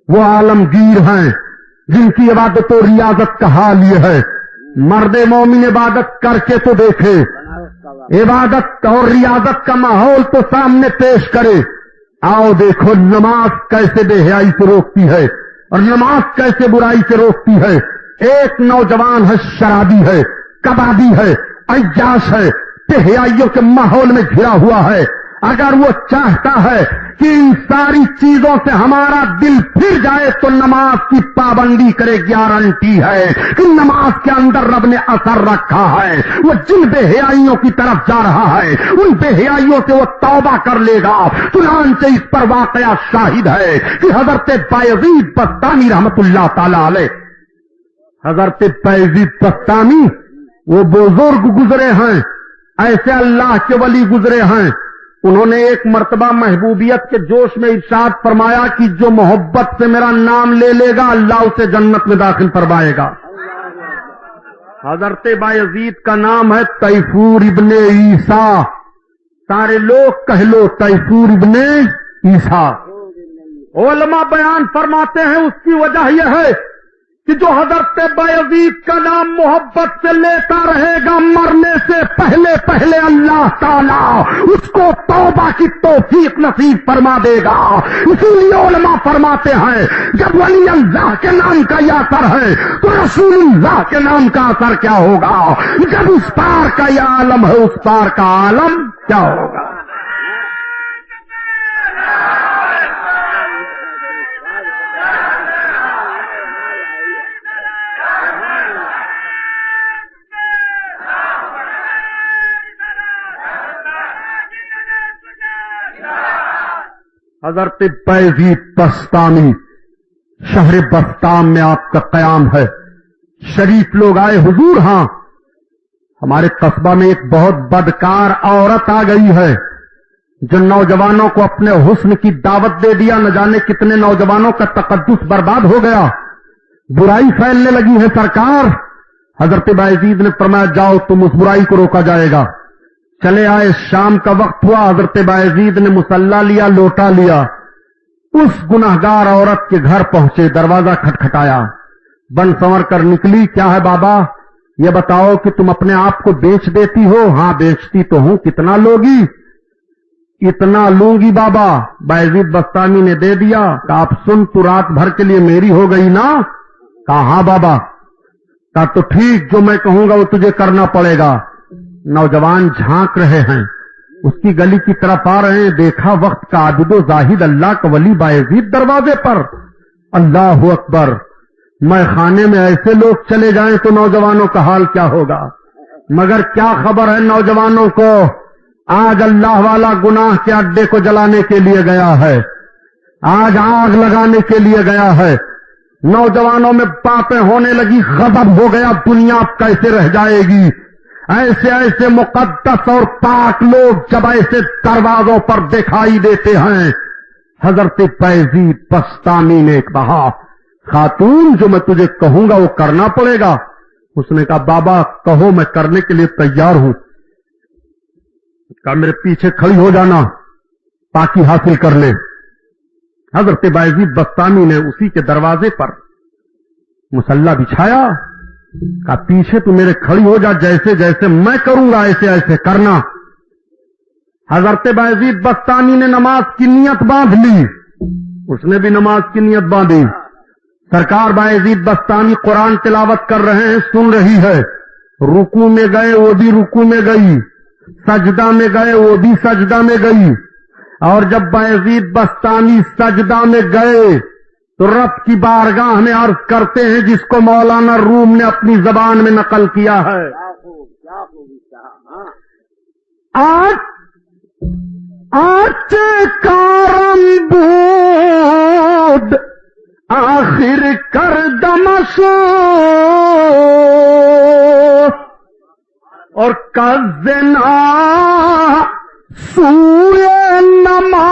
وہ عالمگیر ہیں جن کی عبادت و ریاضت کا حال یہ ہے. مرد مومن عبادت کر کے تو دیکھے، عبادت اور ریاضت کا ماحول تو سامنے پیش کرے. آؤ دیکھو نماز کیسے بے حیائی سے روکتی ہے اور نماز کیسے برائی سے روکتی ہے. ایک نوجوان ہے، شرابی ہے، کبابی ہے، عیاش ہے، بے حیائیوں کے ماحول میں گھرا ہوا ہے. اگر وہ چاہتا ہے کہ ان ساری چیزوں سے ہمارا دل پھر جائے تو نماز کی پابندی کرے. گارنٹی ہے کہ نماز کے اندر رب نے اثر رکھا ہے. وہ جن بے حیائیوں کی طرف جا رہا ہے ان بے حیائیوں سے وہ توبہ کر لے گا. چنانچہ اس پر واقعہ شاہد ہے کہ حضرت بایزید بستامی رحمت اللہ تعالی علیہ، حضرت بایزید بستامی وہ بزرگ گزرے ہیں، ایسے اللہ کے ولی گزرے ہیں. انہوں نے ایک مرتبہ محبوبیت کے جوش میں ارشاد فرمایا کہ جو محبت سے میرا نام لے لے گا اللہ اسے جنت میں داخل فرمائے گا. حضرت بایزید کا نام ہے تیفور ابن عیسیٰ. سارے لوگ کہہ لو تیفور ابن عیسیٰ. علماء بیان فرماتے ہیں اس کی وجہ یہ ہے کہ جو حضرت بایزید کا نام محبت سے لیتا رہے گا مرنے سے پہلے پہلے اللہ تعالیٰ اس کو توبہ کی توفیق نصیب فرما دے گا. اسی لیے علماء فرماتے ہیں جب ولی اللہ کے نام کا یہ اثر ہے تو رسول اللہ کے نام کا اثر کیا ہوگا؟ جب اس پار کا یہ عالم ہے اس پار کا عالم کیا ہوگا؟ حضرت بایزید بستامی شہر بستام میں آپ کا قیام ہے. شریف لوگ آئے حضور. ہاں ہمارے قصبہ میں ایک بہت بدکار عورت آ گئی ہے جو نوجوانوں کو اپنے حسن کی دعوت دے دیا. نہ جانے کتنے نوجوانوں کا تقدس برباد ہو گیا. برائی پھیلنے لگی ہے سرکار. حضرت بایزید نے فرمایا جاؤ تم اس برائی کو روکا جائے گا. چلے آئے. شام کا وقت ہوا. حضرت بایزید نے مصلی لیا، لوٹا لیا. اس گناہگار عورت کے گھر پہنچے. دروازہ کھٹکھٹایا. بن سنور کر نکلی. کیا ہے بابا یہ بتاؤ کہ تم اپنے آپ کو بیچ دیتی ہو؟ ہاں بیچتی تو ہوں. کتنا لوگی؟ اتنا لوں گی بابا. بایزید بستامی نے دے دیا. کہا آپ سن تو رات بھر کے لیے میری ہو گئی نا؟ کہا ہاں بابا. کہا تو ٹھیک جو میں کہوں گا وہ تجھے کرنا پڑے گا. نوجوان جھانک رہے ہیں. اس کی گلی کی طرف آ رہے ہیں. دیکھا وقت کا عابد و زاہد اللہ کا ولی بایزید دروازے پر. اللہ اکبر. میں خانے میں ایسے لوگ چلے جائیں تو نوجوانوں کا حال کیا ہوگا؟ مگر کیا خبر ہے نوجوانوں کو؟ آج اللہ والا گناہ کے اڈے کو جلانے کے لیے گیا ہے. آج آگ لگانے کے لیے گیا ہے. نوجوانوں میں باتیں ہونے لگی. غضب ہو گیا. دنیا اب کیسے رہ جائے گی؟ ایسے ایسے مقدس اور پاک لوگ جب ایسے دروازوں پر دکھائی دیتے ہیں. حضرت بایزید بستامی نے کہا خاتون جو میں تجھے کہوں گا وہ کرنا پڑے گا. اس نے کہا بابا کہو میں کرنے کے لیے تیار ہوں. کہا میرے پیچھے کھڑی ہو جانا پاکی حاصل کر لے. حضرت بایزید بستامی نے اسی کے دروازے پر مصلی بچھایا. کہا پیچھے تو میرے کھڑی ہو جا. جیسے جیسے میں کروں گا ایسے ایسے کرنا. حضرت بایزید بستامی نے نماز کی نیت باندھ لی. اس نے بھی نماز کی نیت باندھی. سرکار بایزید بستامی قرآن تلاوت کر رہے ہیں. سن رہی ہے. رکوع میں گئے وہ بھی رکوع میں گئی. سجدہ میں گئے وہ بھی سجدہ میں گئی. اور جب بایزید بستامی سجدہ میں گئے تو رب کی بارگاہ میں عرض کرتے ہیں جس کو مولانا روم نے اپنی زبان میں نقل کیا ہے. آج کارم بود آخر کر دمش اور کزنا سوئے نماز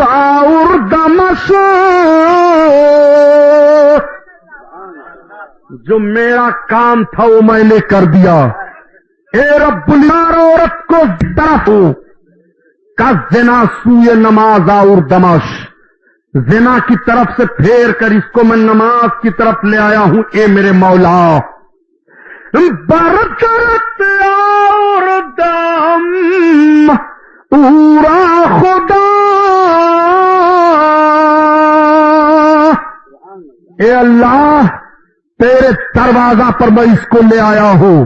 اور دمش. جو میرا کام تھا وہ میں نے کر دیا. اے رب النار عورت کو طرف کزنا سوئے نماز اور دمش. زنا کی طرف سے پھیر کر اس کو میں نماز کی طرف لے آیا ہوں. اے میرے مولا برکت اور دم پورا خدا. اے اللہ تیرے دروازہ پر میں اس کو لے آیا ہوں.